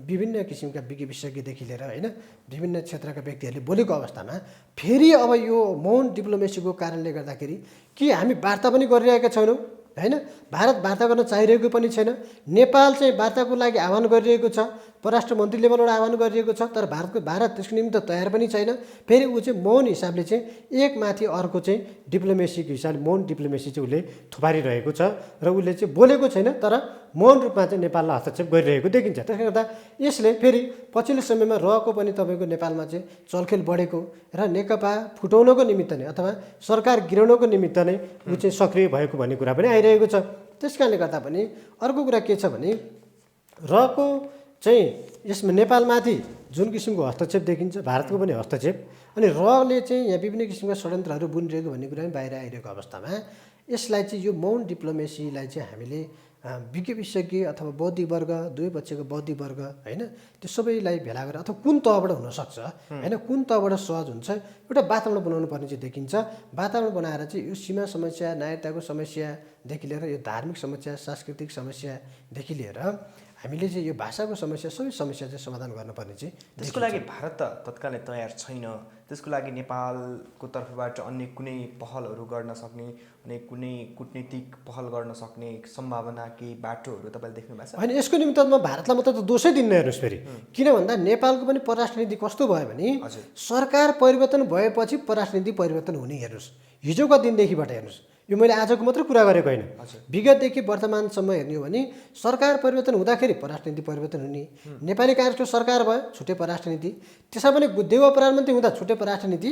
विभिन्न किसिमका विशेषज्ञदेखि लिएर होइन विभिन्न क्षेत्रका व्यक्तिहरूले बोलेको अवस्थामा फेरि अब यो मौन डिप्लोमेसीको कारणले गर्दाखेरि कि हामी वार्ता पनि गरिरहेका छैनौँ होइन, भारत वार्ता गर्न चाहिरहेको पनि छैन, नेपाल चाहिँ वार्ताको लागि आह्वान गरिरहेको छ, परराष्ट्र मन्त्री लेभलबाट आह्वान गरिएको छ, तर भारत त्यसको निमित्त तयार पनि छैन। फेरि ऊ चाहिँ मौन हिसाबले चाहिँ एकमाथि अर्को चाहिँ डिप्लोमेसीको हिसाबले मौन डिप्लोमेसी चाहिँ उसले थुपारिरहेको छ र उसले चाहिँ बोलेको छैन, तर मौन रूपमा चाहिँ नेपाललाई हस्तक्षेप गरिरहेको देखिन्छ। त्यसले गर्दा यसले फेरि पछिल्लो समयमा रहेको पनि तपाईँको नेपालमा चाहिँ चलखेल बढेको र नेकपा फुटाउनको निमित्त नै अथवा सरकार गिराउनको निमित्त नै ऊ चाहिँ सक्रिय भएको भन्ने कुरा पनि आइरहेको छ। त्यस कारणले गर्दा पनि अर्को कुरा के छ भने रहेको चाहिँ यसमा नेपालमाथि जुन किसिमको हस्तक्षेप देखिन्छ, भारतको पनि हस्तक्षेप, अनि रले चाहिँ यहाँ विभिन्न किसिमका षड्यन्त्रहरू बुनिरहेको भन्ने कुरा पनि बाहिर आइरहेको अवस्थामा यसलाई चाहिँ यो मौन डिप्लोमेसीलाई चाहिँ हामीले विशेषज्ञ अथवा बौद्धिक वर्ग, दुवै पक्षको बौद्धिक वर्ग होइन त्यो सबैलाई भेला गरेर अथवा कुन तहबाट हुनसक्छ होइन, कुन तहबाट सहज हुन्छ एउटा वातावरण बनाउनु पर्ने चाहिँ देखिन्छ। वातावरण बनाएर चाहिँ यो सीमा समस्या, नागरिकताको समस्यादेखि लिएर यो धार्मिक समस्या, सांस्कृतिक समस्यादेखि लिएर हामीले चाहिँ यो भाषाको समस्या सबै समस्या चाहिँ समाधान गर्नुपर्ने चाहिँ त्यसको लागि भारत त तत्कालै तयार छैन। त्यसको लागि नेपालको तर्फबाट अन्य कुनै पहलहरू गर्न सक्ने, कुनै कुटनीतिक पहल गर्न सक्ने सम्भावना केही बाटोहरू तपाईँले देख्नु भएको छ? होइन, यसको निमित्त म भारतलाई मात्रै त दोषै दिन्न। हेर्नुहोस् फेरि किन भन्दा नेपालको पनि परराष्ट्र नीति कस्तो भयो भने सरकार परिवर्तन भएपछि परराष्ट्र नीति परिवर्तन हुने। हेर्नुहोस् हिजोको दिनदेखिबाट हेर्नुहोस्, यो मैले आजको मात्रै कुरा गरेको होइन, विगतदेखि वर्तमानसम्म हेर्ने हो भने सरकार परिवर्तन हुँदाखेरि परराष्ट्र नीति परिवर्तन हुने। नेपाली काङ्ग्रेसको सरकार भयो छुट्टै परराष्ट्र नीति, त्यसमा पनि देउवा प्रधानमन्त्री हुँदा छुट्टै परराष्ट्र नीति,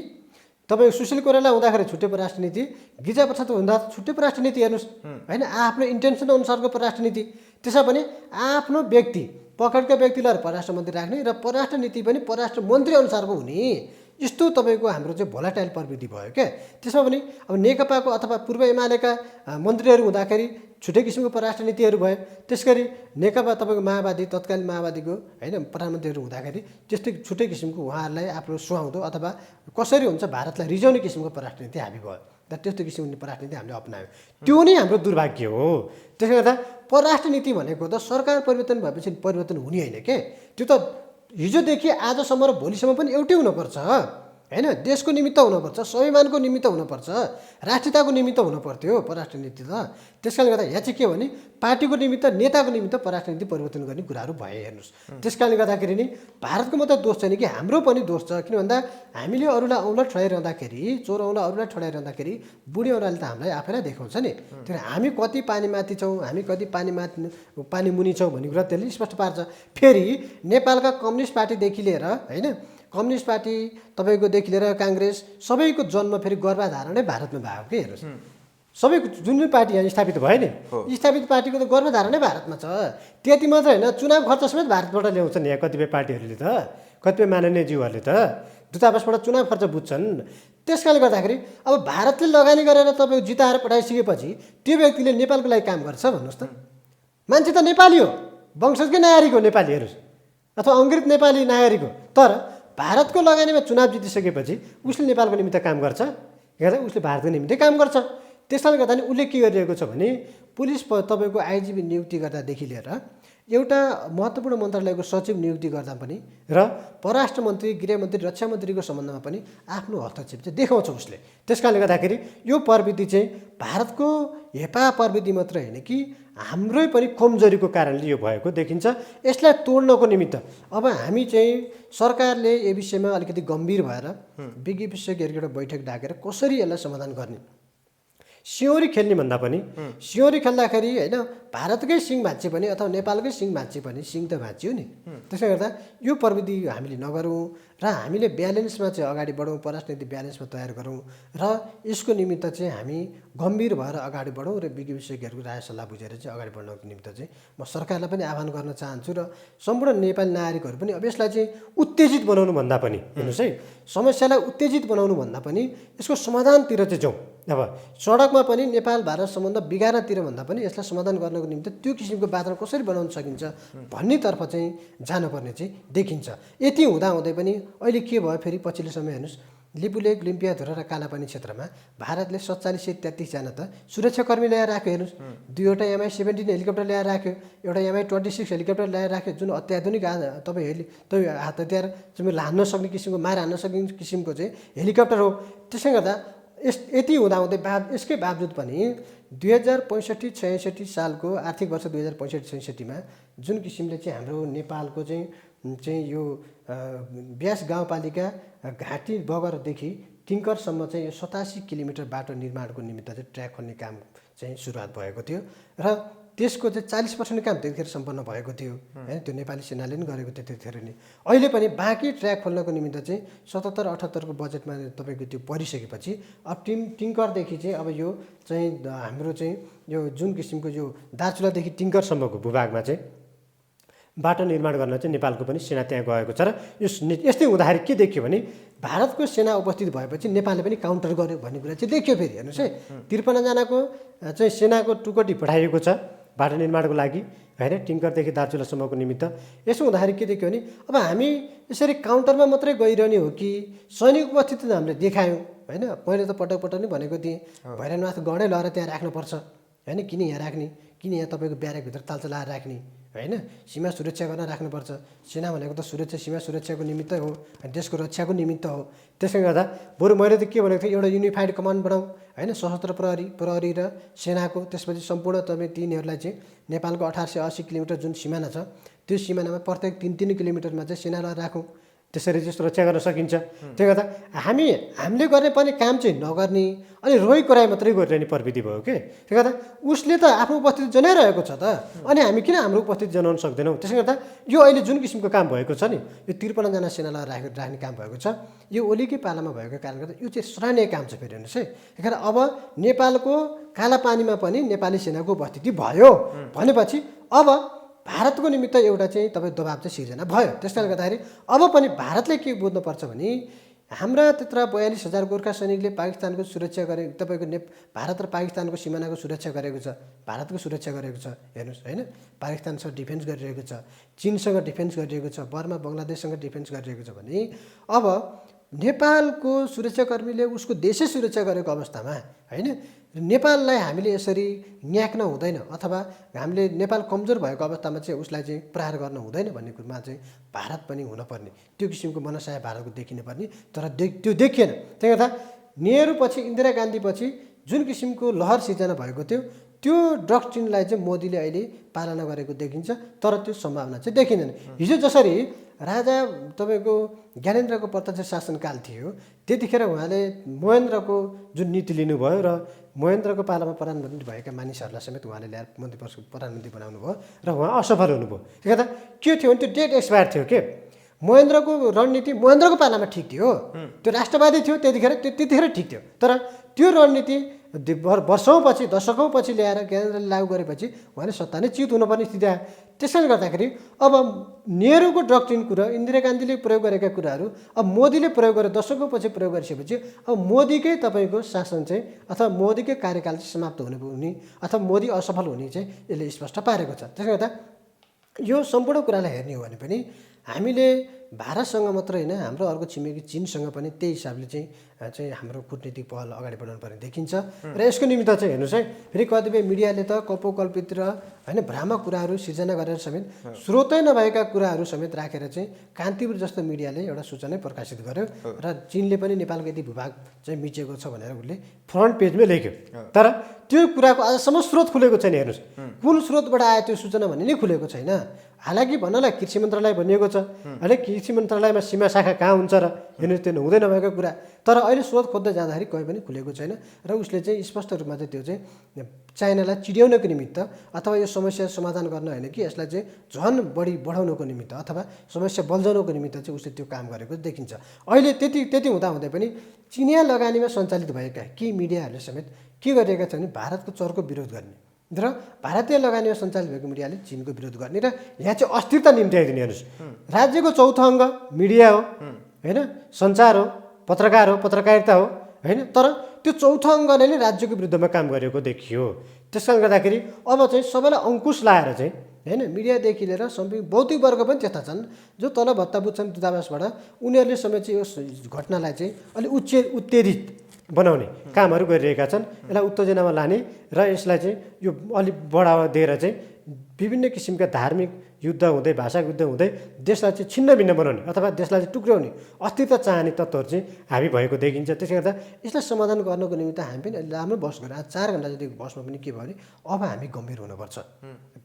तपाईँ सुशील कोइराला हुँदाखेरि छुट्टै परराष्ट्र नीति, गिरिजा प्रसाद हुँदा छुट्टै परराष्ट्र नीति। हेर्नुहोस् होइन, आफ्नो इन्टेन्सन अनुसारको परराष्ट्र नीति, त्यसमा पनि आफ्नो व्यक्ति पकडका व्यक्तिलाई परराष्ट्र मन्त्री राख्ने र परराष्ट्र नीति पनि परराष्ट्र मन्त्री अनुसारको हुने। यस्तो तपाईँको हाम्रो चाहिँ भोलाटाइल प्रवृत्ति भयो क्या। त्यसमा पनि अब नेकपाको अथवा पूर्व एमालेका मन्त्रीहरू हुँदाखेरि छुट्टै किसिमको परराष्ट्र नीतिहरू भयो। त्यस गरी नेकपा तपाईँको माओवादी तत्कालीन माओवादीको होइन प्रधानमन्त्रीहरू हुँदाखेरि त्यस्तै छुट्टै किसिमको उहाँहरूलाई आफ्नो सुहाउँदो अथवा कसरी हुन्छ भारतलाई रिझाउने किसिमको परराष्ट्र नीति हामी भयो र त्यस्तो किसिमको परराष्ट्र नीति हामीले अपनायौँ। त्यो नै हाम्रो दुर्भाग्य हो। त्यसले गर्दा परराष्ट्र नीति भनेको त सरकार परिवर्तन भएपछि परिवर्तन हुने होइन के, त्यो त हिजोदेखि आजसम्म र भोलिसम्म पनि एउटै हुनुपर्छ होइन, देशको निमित्त हुनुपर्छ, स्वाभिमानको निमित्त हुनुपर्छ, राष्ट्रियताको निमित्त हुनुपर्थ्यो परराष्ट्र नीति त। त्यस कारणले गर्दा यहाँ चाहिँ के भने पार्टीको निमित्त नेताको निमित्त परराष्ट्र नीति परिवर्तन गर्ने कुराहरू भए। हेर्नुहोस् त्यस कारणले गर्दाखेरि नि भारतको मात्रै दोष छैन कि हाम्रो पनि दोष छ। किन भन्दा हामीले अरूलाई औँला ठडाइरहँदाखेरि, चोर औँला अरूलाई ठडाइरहँदाखेरि बुढी औँलाले त हामीलाई आफैलाई देखाउँछ नि। त्यो हामी कति पानीमाथि छौँ, हामी कति पानी मुनि छौँ भन्ने कुरा त्यसले स्पष्ट पार्छ। फेरि नेपालका कम्युनिस्ट पार्टीदेखि लिएर होइन कम्युनिस्ट पार्टी तपाईँकोदेखि लिएर काङ्ग्रेस सबैको जन्म फेरि गर्भधारणै भारतमा भएको के। हेर्नुहोस् सबैको जुन जुन पार्टी यहाँ स्थापित भयो नि, स्थापित पार्टीको त गर्भधारणै भारतमा छ। त्यति मात्रै होइन, चुनाव खर्च समेत भारतबाट ल्याउँछन् यहाँ कतिपय पार्टीहरूले त, कतिपय माननीय ज्यूहरूले त दूतावासबाट चुनाव खर्च बुझ्छन्। त्यस कारणले गर्दाखेरि अब भारतले लगानी गरेर तपाईँ जिताएर पठाइसकेपछि त्यो व्यक्तिले नेपालको लागि काम गर्छ भन्नुहोस् त। मान्छे त नेपाली हो, वंशजकै नागरिक हो नेपाली, हेर्नुहोस् अथवा अङ्ग्रेज नेपाली नागरिक हो, तर भारतको लगानीमा चुनाव जितिसकेपछि उसले नेपालको निमित्त काम गर्छ, हेर्दा उसले भारतको निमित्त काम गर्छ। त्यसले गर्दा नि उसले के गरिरहेको छ भने पुलिस तपाईँको आइजिपी नियुक्ति गर्दादेखि लिएर एउटा महत्त्वपूर्ण मन्त्रालयको सचिव नियुक्ति गर्दा पनि र परराष्ट्र मन्त्री, गृहमन्त्री, रक्षा मन्त्रीको सम्बन्धमा पनि आफ्नो हस्तक्षेप चाहिँ देखाउँछ उसले। त्यसकारणले गर्दाखेरि यो प्रविधि चाहिँ भारतको हेपा प्रविधि मात्र होइन कि हाम्रै पनि कमजोरीको कारणले यो भएको देखिन्छ। यसलाई तोड्नको निमित्त अब हामी चाहिँ सरकारले यो विषयमा अलिकति गम्भीर भएर विज्ञ विशेषज्ञहरूको एउटा बैठक डाकेर कसरी यसलाई समाधान गर्ने, सिउँरी खेल्ने भन्दा पनि सिउँरी खेल्दाखेरि होइन भारतकै सिङ भाँच्यो भने अथवा नेपालकै सिङ भाँच्यो भने सिङ त भाँच्यो नि। त्यसले गर्दा यो प्रविधि हामीले नगरौँ र हामीले ब्यालेन्समा चाहिँ अगाडि बढौँ, परराष्ट्र नीति ब्यालेन्समा तयार गरौँ र यसको निमित्त चाहिँ हामी गम्भीर भएर अगाडि बढौँ र विज्ञ विशेषज्ञहरूको राय सल्लाह बुझेर चाहिँ अगाडि बढ्नको निमित्त चाहिँ म सरकारलाई पनि आह्वान गर्न चाहन्छु र सम्पूर्ण नेपाली नागरिकहरू पनि अब यसलाई चाहिँ उत्तेजित बनाउनु भन्दा पनि हेर्नुहोस् है, समस्यालाई उत्तेजित बनाउनु भन्दा पनि यसको समाधानतिर चाहिँ जाउँ। अब सडकमा पनि नेपाल भारत सम्बन्ध बिगार्नतिर भन्दा पनि यसलाई समाधान गर्नको निम्ति त्यो किसिमको वातावरण कसरी बनाउन सकिन्छ भन्नेतर्फ चाहिँ जानुपर्ने चाहिँ देखिन्छ। यति हुँदाहुँदै पनि अहिले के भयो फेरि पछिल्लो समय हेर्नुहोस्, लिपुलेक, लिम्पियाधुरा र कालापानी क्षेत्रमा भारतले 4733जना त सुरक्षाकर्मी ल्याएर राख्यो। हेर्नुहोस्, 2वटा MI-17 हेलिकप्टर ल्याएर राख्यो, एउटा MI-26 हेलिकप्टर ल्याएर राख्यो, जुन अत्याधुनिक तपाईँ हात हतियार चाहिँ हान्न सक्ने किसिमको, मार हान्न सक्ने किसिमको चाहिँ हेलिकप्टर हो। त्यसले गर्दा यति हुँदाहुँदै यसकै बावजुद पनि 2065-66 सालको आर्थिक वर्ष 2065-66मा जुन किसिमले चाहिँ हाम्रो नेपालको चाहिँ यो ब्यास गाउँपालिका घाँटी बगरदेखि टिङ्करसम्म चाहिँ यो 87 किलोमिटर बाटो निर्माणको निमित्त चाहिँ ट्र्याक खोल्ने काम चाहिँ सुरुवात भएको थियो र त्यसको चाहिँ 40% काम त्यतिखेर सम्पन्न भएको थियो होइन। त्यो नेपाली सेनाले पनि गरेको थियो त्यतिखेर नि। अहिले पनि बाँकी ट्र्याक खोल्नको निमित्त चाहिँ 77-78 को बजेटमा तपाईँको त्यो परिसकेपछि अब टिङ्करदेखि चाहिँ अब यो चाहिँ हाम्रो चाहिँ यो जुन किसिमको यो दार्चुलादेखि टिङ्करसम्मको भूभागमा चाहिँ बाटो निर्माण गर्न चाहिँ नेपालको पनि सेना त्यहाँ गएको छ र यस्तै हुँदाखेरि के देखियो भने भारतको सेना उपस्थित भएपछि नेपालले पनि काउन्टर गर्यो भन्ने कुरा चाहिँ देखियो। फेरि हेर्नुहोस् है, 53जनाको चाहिँ सेनाको टुकडी पठाइएको छ बाटो निर्माणको लागि होइन, टिङ्करदेखि दार्चुलासम्मको निमित्त। यसो हुँदाखेरि के देखियो भने अब हामी यसरी काउन्टरमा मात्रै गइरहने हो कि सैनिक उपस्थिति त हामीले देखायौँ होइन। मैले त पटक पटक नै भनेको थिएँ भैरवनाथ गढै लगाएर त्यहाँ राख्नुपर्छ होइन, किन यहाँ राख्ने, किन यहाँ तपाईँको ब्यारेकभित्र तालचा लगाएर राख्ने होइन। सीमा सुरक्षा गर्न राख्नुपर्छ। सेना भनेको त सुरक्षा, सीमा सुरक्षाको निमित्त हो, देशको रक्षाको निमित्त हो। त्यसले गर्दा बरु मैले त के भनेको थिएँ, एउटा युनिफाइड कमान्ड बनाऊ होइन, सशस्त्र प्रहरी र सेनाको। त्यसपछि सम्पूर्ण तपाईँ तिनीहरूलाई चाहिँ नेपालको 1880 किलोमिटर जुन सिमाना छ त्यो सिमानामा प्रत्येक 3-3 किलोमिटरमा चाहिँ सेनालाई राखौँ, त्यसरी चाहिँ सुरक्षा गर्न सकिन्छ। त्यही गर्दा हामीले गर्ने पर्ने काम चाहिँ नगर्ने अनि रोइ कराइ मात्रै गरिरहने प्रविधि भयो कि। त्यही गर्दा उसले त आफ्नो उपस्थिति जनाइरहेको छ त, अनि हामी किन हाम्रो उपस्थिति जनाउन सक्दैनौँ। त्यसले गर्दा यो अहिले जुन किसिमको काम भएको छ नि, यो 53जना सेनालाई राख्ने काम भएको छ, यो ओलीकै पालामा भएको कारणले गर्दा यो चाहिँ सराहनीय काम छ। फेरि हेर्नुहोस् है, त्यही अब नेपालको कालापानीमा पनि नेपाली सेनाको उपस्थिति भयो भनेपछि अब भारतको निमित्त एउटा चाहिँ तपाईँ दबाब चाहिँ सिर्जना भयो। त्यसले गर्दाखेरि अब पनि भारतले के बुझ्नुपर्छ भने हाम्रा त्यत्र 42,000 गोर्खा सैनिकले पाकिस्तानको सुरक्षा गरे, तपाईँको भारत र पाकिस्तानको सिमानाको सुरक्षा गरेको छ, भारतको सुरक्षा गरेको छ। हेर्नुहोस् होइन, पाकिस्तानसँग डिफेन्स गरिरहेको छ, चीनसँग डिफेन्स गरिरहेको छ, बर्मा बङ्गलादेशसँग डिफेन्स गरिरहेको छ भने अब नेपालको सुरक्षाकर्मीले उसको देशै सुरक्षा गरेको अवस्थामा होइन नेपाललाई हामीले यसरी न्याक्न हुँदैन अथवा हामीले नेपाल कमजोर भएको अवस्थामा चाहिँ उसलाई चाहिँ प्रहार गर्न हुँदैन भन्ने कुरामा चाहिँ भारत पनि हुनपर्ने, त्यो किसिमको मनसाय भारतको देखिनु पर्ने, तर त्यो देखिएन। त्यही गर्दा नेहरू पछि, इन्दिरा गान्धी पछि जुन किसिमको लहर सिर्जना भएको थियो त्यो डक्ट्रिनलाई चाहिँ मोदीले अहिले पालना गरेको देखिन्छ, तर त्यो सम्भावना चाहिँ देखिँदैन। हिजो जसरी राजा तपाईँको ज्ञानेन्द्रको प्रत्यक्ष शासनकाल थियो त्यतिखेर उहाँले महेन्द्रको जुन नीति लिनुभयो र महेन्द्रको पालामा प्रधानमन्त्री भएका मानिसहरूलाई समेत उहाँले ल्याएर प्रधानमन्त्री बनाउनु भयो र उहाँ असफल हुनुभयो। त्यही गर्दा के थियो भने त्यो डेट एक्सपायर थियो के। महेन्द्रको रणनीति महेन्द्रको पालामा ठिक थियो, त्यो राष्ट्रवादी थियो त्यतिखेर ठिक थियो, तर त्यो रणनीति वर्षौँपछि दशकौँपछि ल्याएर ज्ञानेन्द्रले लागू गरेपछि उहाँले सत्ता नै च्युत हुनुपर्ने स्थिति आयो। त्यसैले गर्दाखेरि अब नेहरूको डक्ट्रिन कुरा, इन्दिरा गान्धीले प्रयोग गरेका कुराहरू अब मोदीले प्रयोग गरेर दशकौँपछि प्रयोग गरिसकेपछि अब मोदीकै तपाईँको शासन चाहिँ अथवा मोदीकै कार्यकाल चाहिँ समाप्त हुने अथवा मोदी असफल हुने चाहिँ यसले स्पष्ट पारेको छ। त्यसले गर्दा यो सम्पूर्ण कुरालाई हेर्ने हो भने पनि हामीले भारतसँग मात्र होइन हाम्रो अर्को छिमेकी चीनसँग पनि त्यही हिसाबले चाहिँ हाम्रो कूटनीतिक पहल अगाडि बढाउनु पर्ने देखिन्छ र यसको निमित्त चाहिँ हेर्नुहोस् है फेरि कतिपय मिडियाले त कपोकल्पित र होइन भ्रामक कुराहरू सिर्जना गरेर समेत स्रोतै नभएका कुराहरू समेत राखेर चाहिँ कान्तिपुर जस्तो मिडियाले एउटा सूचना प्रकाशित गर्यो र चीनले पनि नेपालको यति भूभाग चाहिँ मिचेको छ भनेर उसले फ्रन्ट पेजमै लेख्यो तर त्यो कुराको आजसम्म स्रोत खुलेको छैन हेर्नुहोस् कुन स्रोतबाट आयो त्यो सूचना भन्ने नै खुलेको छैन हालाकि भन्नलाई कृषि मन्त्रालय भनिएको छ अहिले कृषि मन्त्रालयमा सीमा शाखा कहाँ हुन्छ र हेर्नुहोस् त्यो हुँदै नभएको कुरा तर अहिले स्रोत खोज्दै जाँदाखेरि कहीँ पनि खुलेको छैन र उसले चाहिँ स्पष्ट रूपमा चाहिँ त्यो चाहिँ चाइनालाई चिड्याउनको निमित्त अथवा यो समस्या समाधान गर्न होइन कि यसलाई चाहिँ झन् बढी बढाउनको निमित्त अथवा समस्या बल्झाउनको निमित्त चाहिँ उसले त्यो काम गरेको देखिन्छ अहिले त्यति हुँदाहुँदै पनि चिनिया लगानीमा सञ्चालित भएका केही मिडियाहरूले समेत के गरिरहेका छन् भने भारतको चर्को विरोध गर्ने र भारतीय लगानीमा सञ्चालित भएको मिडियाले चिनको विरोध गर्ने र यहाँ चाहिँ अस्थिरता निम्ति आइदिने हेर्नुहोस् राज्यको चौथो अङ्ग मिडिया हो होइन सञ्चार हो पत्रकारिता हो होइन तर त्यो चौथो अङ्गले नै राज्यको विरुद्धमा काम गरेको देखियो त्यसकारणले गर्दाखेरि अब चाहिँ सबैलाई अङ्कुश लाएर चाहिँ होइन मिडियादेखि लिएर सम्पूर्ण बौद्धिक वर्ग पनि त्यस्ता छन् जो तल भत्ता बुझ्छन् दूतावासबाट उनीहरूले समेत चाहिँ यो घटनालाई चाहिँ अलिक उत्तेजित बनाउने कामहरू गरिरहेका छन् यसलाई उत्तेजनामा लाने र यसलाई चाहिँ यो अलिक बढावा दिएर चाहिँ विभिन्न किसिमका धार्मिक युद्ध हुँदै भाषा युद्ध हुँदै देशलाई चाहिँ छिन्न भिन्न बनाउने अथवा देशलाई चाहिँ टुक्राउने अस्थिरता चाहने तत्त्वहरू चाहिँ हामी भएको देखिन्छ त्यसले गर्दा यसलाई समाधान गर्नको निमित्त हामी पनि राम्रो बस गरेर आज 4 घन्टा जति बसमा पनि के भयो भने अब हामी गम्भीर हुनुपर्छ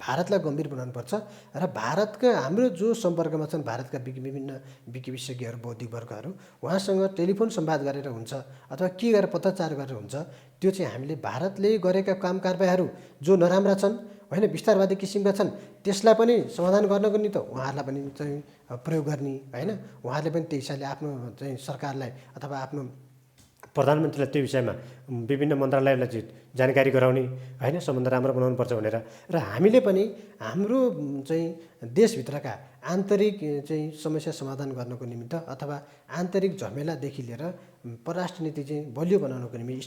भारतलाई गम्भीर बनाउनुपर्छ र भारतका हाम्रो जो सम्पर्कमा छन् भारतका विभिन्न विशेषज्ञहरू बौद्धिक वर्गहरू उहाँसँग टेलिफोन संवाद गरेर हुन्छ अथवा के गरेर पत्रचार गरेर हुन्छ त्यो चाहिँ हामीले भारतले गरेका काम कारबाहीहरू जो नराम्रा छन् होइन विस्तारवादी किसिमका छन् त्यसलाई पनि समाधान गर्नको निमित्त उहाँहरूलाई पनि चाहिँ प्रयोग गर्ने होइन उहाँहरूले पनि त्यही हिसाबले आफ्नो चाहिँ सरकारलाई अथवा आफ्नो प्रधानमन्त्रीलाई त्यो विषयमा विभिन्न मन्त्रालयलाई चाहिँ जानकारी गराउने होइन सम्बन्ध राम्रो बनाउनुपर्छ भनेर र हामीले पनि हाम्रो चाहिँ देशभित्रका आन्तरिक चाहिँ समस्या समाधान गर्नको निमित्त अथवा आन्तरिक झमेलादेखि लिएर परराष्ट्र नीति चाहिँ बलियो बनाउनको निमित्त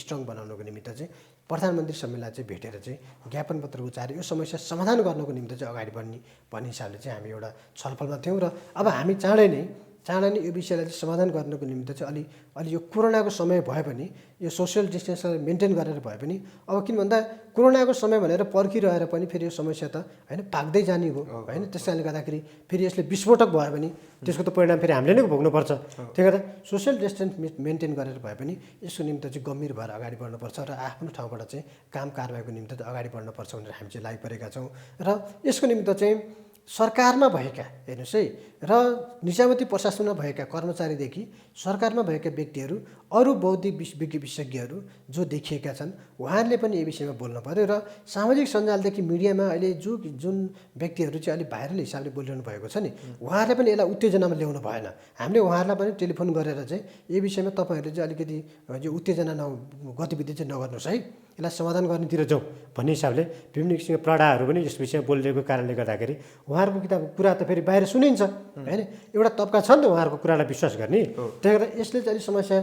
स्ट्रङ बनाउनको निमित्त चाहिँ प्रधानमन्त्री सम्मेलनलाई चाहिँ भेटेर चाहिँ ज्ञापन पत्र उच्चारेर यो समस्या समाधान गर्नको निमित्त चाहिँ अगाडि बढ्ने भन्ने हिसाबले चाहिँ हामी एउटा छलफलमा थियौँ र अब हामी चाँडै नै यो विषयलाई चाहिँ समाधान गर्नको निमित्त चाहिँ अलि यो कोरोनाको समय भए पनि यो सोसियल डिस्टेन्सलाई मेन्टेन गरेर भए पनि अब किन भन्दा कोरोनाको समय भनेर पर्खिरहेर पनि फेरि यो समस्या त होइन पाक्दै जाने हो होइन त्यस कारणले गर्दाखेरि फेरि यसले विस्फोटक भयो भने त्यसको त परिणाम फेरि हामीले नै भोग्नुपर्छ त्यही गर्दा सोसियल डिस्टेन्स मेन्टेन गरेर भए पनि यसको निमित्त चाहिँ गम्भीर भएर अगाडि बढ्नुपर्छ र आफ्नो ठाउँबाट चाहिँ काम कारबाहीको निमित्त चाहिँ अगाडि बढ्नुपर्छ भनेर हामी चाहिँ लागिपरेका छौँ र यसको निमित्त चाहिँ सरकारमा भएका हेर्नुहोस् है र निजामती प्रशासनमा भएका कर्मचारीदेखि सरकारमा भएका व्यक्तिहरू अरू बौद्धिक विशेषज्ञहरू जो देखिएका छन् उहाँहरूले पनि यो विषयमा बोल्नु पर्यो र सामाजिक सञ्जालदेखि मिडियामा अहिले जुन व्यक्तिहरू चाहिँ अलिक भाइरल हिसाबले बोलिरहनु भएको छ नि उहाँहरूले पनि यसलाई उत्तेजनामा ल्याउनु भएन हामीले उहाँहरूलाई पनि टेलिफोन गरेर चाहिँ यो विषयमा तपाईँहरूले चाहिँ अलिकति यो उत्तेजना गतिविधि चाहिँ नगर्नुहोस् है यसलाई समाधान गर्नेतिर जाउँ भन्ने हिसाबले विभिन्न किसिमका प्रडाहरू पनि यस विषयमा बोलिरहेको कारणले गर्दाखेरि उहाँहरूको कुरा त फेरि बाहिर सुनिन्छ होइन एउटा तबका छ नि त उहाँहरूको कुरालाई विश्वास गर्ने त्यही भएर यसले चाहिँ अलिक समस्या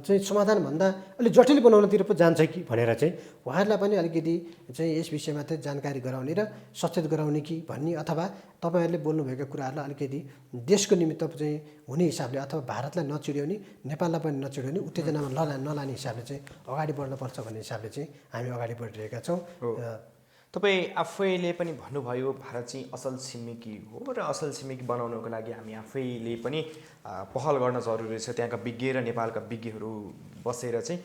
चाहिँ समाधानभन्दा अलिक जटिल बनाउनतिर पो जान्छ कि भनेर चाहिँ उहाँहरूलाई पनि अलिकति चाहिँ यस विषयमा चाहिँ जानकारी गराउने र सचेत गराउने कि भन्ने अथवा तपाईँहरूले बोल्नुभएका कुराहरूलाई अलिकति देशको निमित्त चाहिँ हुने हिसाबले अथवा भारतलाई नचिड्याउने नेपाललाई पनि नचिड्याउने उत्तेजनामा नलाने हिसाबले चाहिँ अगाडि बढ्नुपर्छ भन्ने हिसाबले चाहिँ हामी अगाडि बढिरहेका छौँ। तपाईँ आफैले पनि भन्नुभयो भारत चाहिँ असल छिमेकी हो र असल छिमेकी बनाउनको लागि हामी आफैले पनि पहल गर्न जरुरी छ। त्यहाँका विज्ञ र नेपालका विज्ञहरू बसेर चाहिँ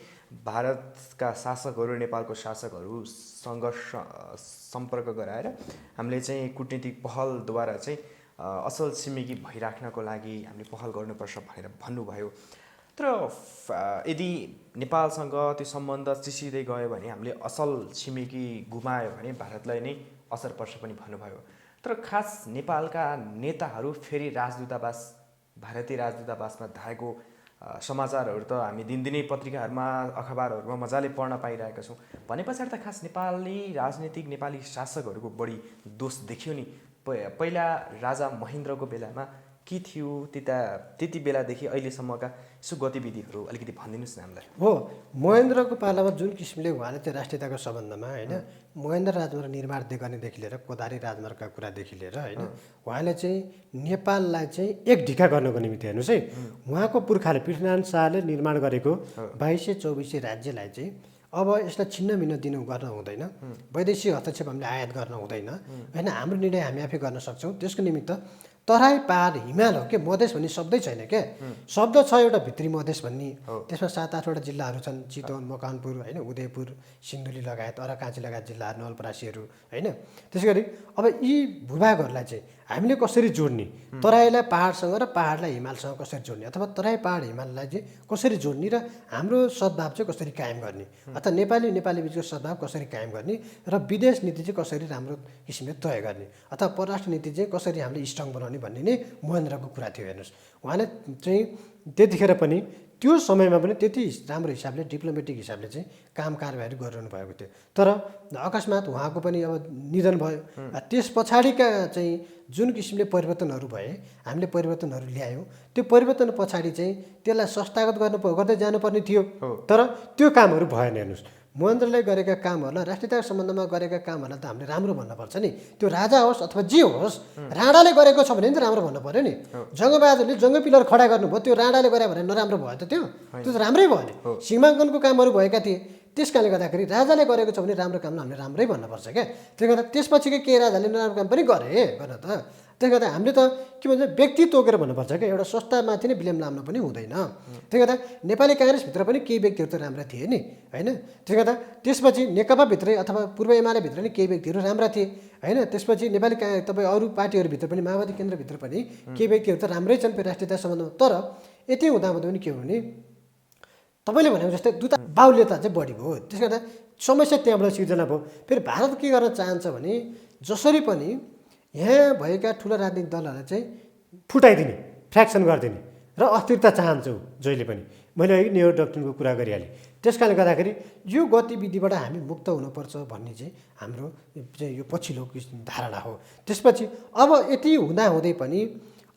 भारतका शासकहरू नेपालको शासकहरूसँग सम्पर्क गराएर हामीले चाहिँ कुटनीतिक पहलद्वारा चाहिँ असल छिमेकी भइराख्नको लागि हामीले पहल गर्नुपर्छ भनेर भन्नुभयो। तर यदि नेपालसँग त्यो सम्बन्ध चिसिँदै गयो भने हामीले असल छिमेकी गुमायो भने भारतलाई नै असर पर्छ पनि भन्नुभयो। तर खास नेपालका नेताहरू फेरि भारतीय राजदूतावासमा धाएको समाचारहरू त हामी दिनदिनै पत्रिकाहरूमा अखबारहरूमा मजाले पढ्न पाइरहेका छौँ। भने पछाडि त खास नेपाली राजनीतिक नेपाली शासकहरूको बढी दोष देखियो नि। पहिला राजा महेन्द्रको बेलामा के थियो त्यति बेलादेखि अहिलेसम्मका यसो गतिविधिहरू अलिकति भनिदिनुहोस् न हामीलाई। हो, महेन्द्रको पालामा जुन किसिमले उहाँले चाहिँ राष्ट्रियताको सम्बन्धमा होइन महेन्द्र राजमार्ग निर्माण गर्नेदेखि लिएर कोदारी राजमार्गका कुरादेखि लिएर होइन उहाँले चाहिँ नेपाललाई चाहिँ एक ढिका गर्नको निमित्त हेर्नुहोस् है उहाँको पुर्खाले पृथ्वीनारायण शाहले निर्माण गरेको 2224 राज्यलाई चाहिँ अब यसलाई छिन्नभिन्न दिनु गर्न हुँदैन, वैदेशिक हस्तक्षेप हामीले आयात गर्न हुँदैन होइन, हाम्रो निर्णय हामी आफै गर्न सक्छौँ। त्यसको निमित्त तराई पहाड हिमाल हो के मधेस भन्ने शब्दै छैन क्या, शब्द छ एउटा भित्री मधेस भन्ने, त्यसमा 7-8वटा जिल्लाहरू छन्, चितवन मकवानपुर होइन, उदयपुर सिन्धुली लगायत अरकाँची लगायत जिल्लाहरू नवलपरासीहरू होइन। त्यसै गरी अब यी भूभागहरूलाई चाहिँ हामीले कसरी जोड्ने, तराईलाई पहाडसँग र पहाडलाई हिमालसँग कसरी जोड्ने अथवा तराई पहाड हिमाललाई चाहिँ कसरी जोड्ने र हाम्रो सद्भाव चाहिँ कसरी कायम गर्ने अथवा नेपाली बिचको सद्भाव कसरी कायम गर्ने र विदेश नीति चाहिँ कसरी राम्रो किसिमले तय गर्ने अथवा परराष्ट्र नीति चाहिँ कसरी हामीले स्ट्रङ बनाउने भन्ने नै महेन्द्रको कुरा थियो। हेर्नुहोस् उहाँले चाहिँ त्यतिखेर पनि त्यो समयमा पनि त्यति राम्रो हिसाबले डिप्लोमेटिक हिसाबले चाहिँ काम कारबाहीहरू गरिरहनु भएको थियो। तर अकस्मात उहाँको पनि अब निधन भयो। त्यस पछाडिका चाहिँ जुन किसिमले परिवर्तनहरू भए हामीले परिवर्तनहरू ल्यायौँ, त्यो परिवर्तन पछाडि चाहिँ त्यसलाई संस्थागत गर्दै जानुपर्ने थियो, तर त्यो कामहरू भएन। हेर्नुहोस् महेन्द्रले गरेका कामहरूलाई राष्ट्रियताको सम्बन्धमा गरेका कामहरूलाई त हामीले राम्रो भन्नुपर्छ नि, त्यो राजा होस् अथवा जे होस् राणाले गरेको छ भने त राम्रो भन्नु पऱ्यो नि। जङ्गबहादुरले जङ्ग पिलर खडा गर्नुभयो, त्यो राणाले गरे भने नराम्रो भयो त, त्यो त राम्रै भयो नि, सीमाङ्कनको कामहरू भएका थिए। त्यस कारणले गर्दाखेरि राजाले गरेको छ भने राम्रो कामलाई हामीले राम्रै भन्नुपर्छ क्या। त्यसले गर्दा त्यसपछिकै केही राजाले नराम्रो काम पनि गर्न त त्यसले गर्दा हामीले त के भन्छ व्यक्ति तोकेर भन्नुपर्छ क्या, एउटा संस्थामाथि नै ब्लेम लाम्न पनि हुँदैन। त्यसले गर्दा नेपाली काङ्ग्रेसभित्र पनि केही व्यक्तिहरू त राम्रा थिए नि होइन। त्यसले गर्दा त्यसपछि नेकपाभित्रै अथवा पूर्व एमालेभित्र नि केही व्यक्तिहरू राम्रा थिए होइन। त्यसपछि नेपाली तपाईँ अरू पार्टीहरूभित्र पनि माओवादी केन्द्रभित्र पनि केही व्यक्तिहरू त राम्रै छन् राष्ट्रियता सम्बन्धमा। तर यति हुँदाहुँदै पनि के हो भने तपाईँले भनेको जस्तै दुता बाहुल्यता चाहिँ बढी भयो। त्यसले गर्दा समस्या त्यहाँबाट सिर्जना भयो। फेरि भारत के गर्न चाहन्छ भने जसरी पनि यहाँ भएका ठुला राजनीतिक दलहरूलाई चाहिँ फुटाइदिने, फ्र्याक्सन गरिदिने र अस्थिरता चाहन्छौ जहिले पनि। मैले अघि नेहरू डक्ट्रिनको कुरा गरिहालेँ। त्यस कारणले गर्दाखेरि यो गतिविधिबाट हामी मुक्त हुनुपर्छ भन्ने चाहिँ हाम्रो चाहिँ यो पछिल्लो धारणा हो। त्यसपछि अब यति हुँदाहुँदै पनि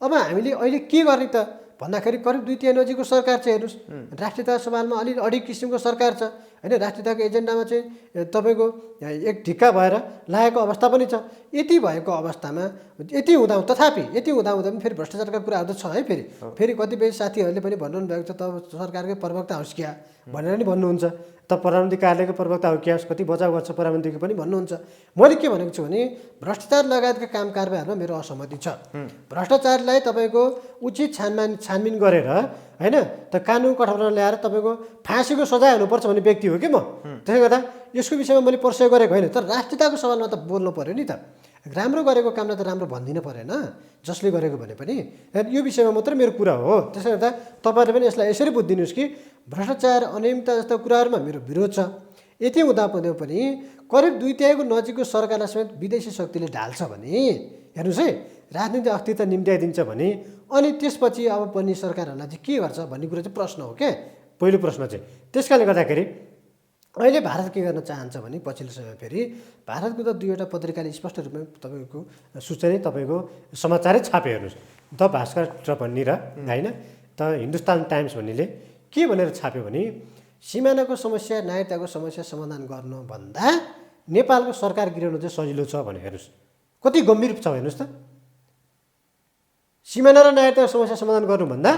अब हामीले अहिले के गर्ने त भन्दाखेरि करिब 2/3 नजिकको सरकार चाहिँ हेर्नुहोस् राष्ट्रियता सम्हालमा अलि अडिक किसिमको सरकार छ होइन। राष्ट्रियताको एजेन्डामा चाहिँ तपाईँको एक ढिक्का भएर लागेको अवस्था पनि छ। यति भएको अवस्थामा यति हुँदाहुँदै पनि फेरि भ्रष्टाचारका कुराहरू त छ है। फेरि कतिपय साथीहरूले पनि भन्नु भएको छ त सरकारकै प्रवक्ता होस् क्या भनेर नि भन्नुहुन्छ, त प्रधानमन्त्री कार्यालयको प्रवक्ता हो क्या, कति बचाउ गर्छ प्रधानमन्त्रीको पनि भन्नुहुन्छ। मैले के भनेको छु भने भ्रष्टाचार लगायतका काम कारबाहीहरूमा मेरो असहमति छ। भ्रष्टाचारलाई तपाईँको उचित छानबिन गरेर होइन त कानुन कठोरमा ल्याएर तपाईँको फाँसीको सजाय हुनुपर्छ भन्ने व्यक्ति हो कि म। त्यसले गर्दा यसको विषयमा मैले प्रश्न गरेको होइन, तर राष्ट्रियताको सवालमा त बोल्नु पऱ्यो नि त। राम्रो गरेको कामलाई त राम्रो भनिदिनु परेन जसले गरेको भने पनि। यो विषयमा मात्रै मेरो कुरा हो। त्यसले गर्दा तपाईँहरूले पनि यसलाई यसरी बुझिदिनुहोस् कि भ्रष्टाचार अनियमितता जस्ता कुराहरूमा मेरो विरोध छ। यति हुँदा पनि करिब 2/3 नजिकको सरकारलाई समेत विदेशी शक्तिले ढाल्छ भने हेर्नुहोस् है राजनीतिक अस्थिरता निम्त्याइदिन्छ भने अनि त्यसपछि अब बन्ने सरकारहरूलाई चाहिँ के गर्छ भन्ने कुरा चाहिँ प्रश्न हो क्या, पहिलो प्रश्न चाहिँ। त्यस कारणले गर्दाखेरि अहिले भारत के गर्न चाहन्छ भने पछिल्लो समय फेरि भारतको त 2वटा पत्रिकाले स्पष्ट रूपमा तपाईँको सूचना तपाईँको समाचारै छापे। हेर्नुहोस् द भास्कर भन्ने र होइन त हिन्दुस्तान टाइम्स भन्नेले के भनेर छाप्यो भने सिमानाको समस्या नागरिकताको समस्या समाधान गर्नुभन्दा नेपालको सरकार गिराउनु चाहिँ सजिलो छ भने हेर्नुहोस् कति गम्भीर छ। हेर्नुहोस् त सिमाना र नागरिकताको समस्या समाधान गर्नुभन्दा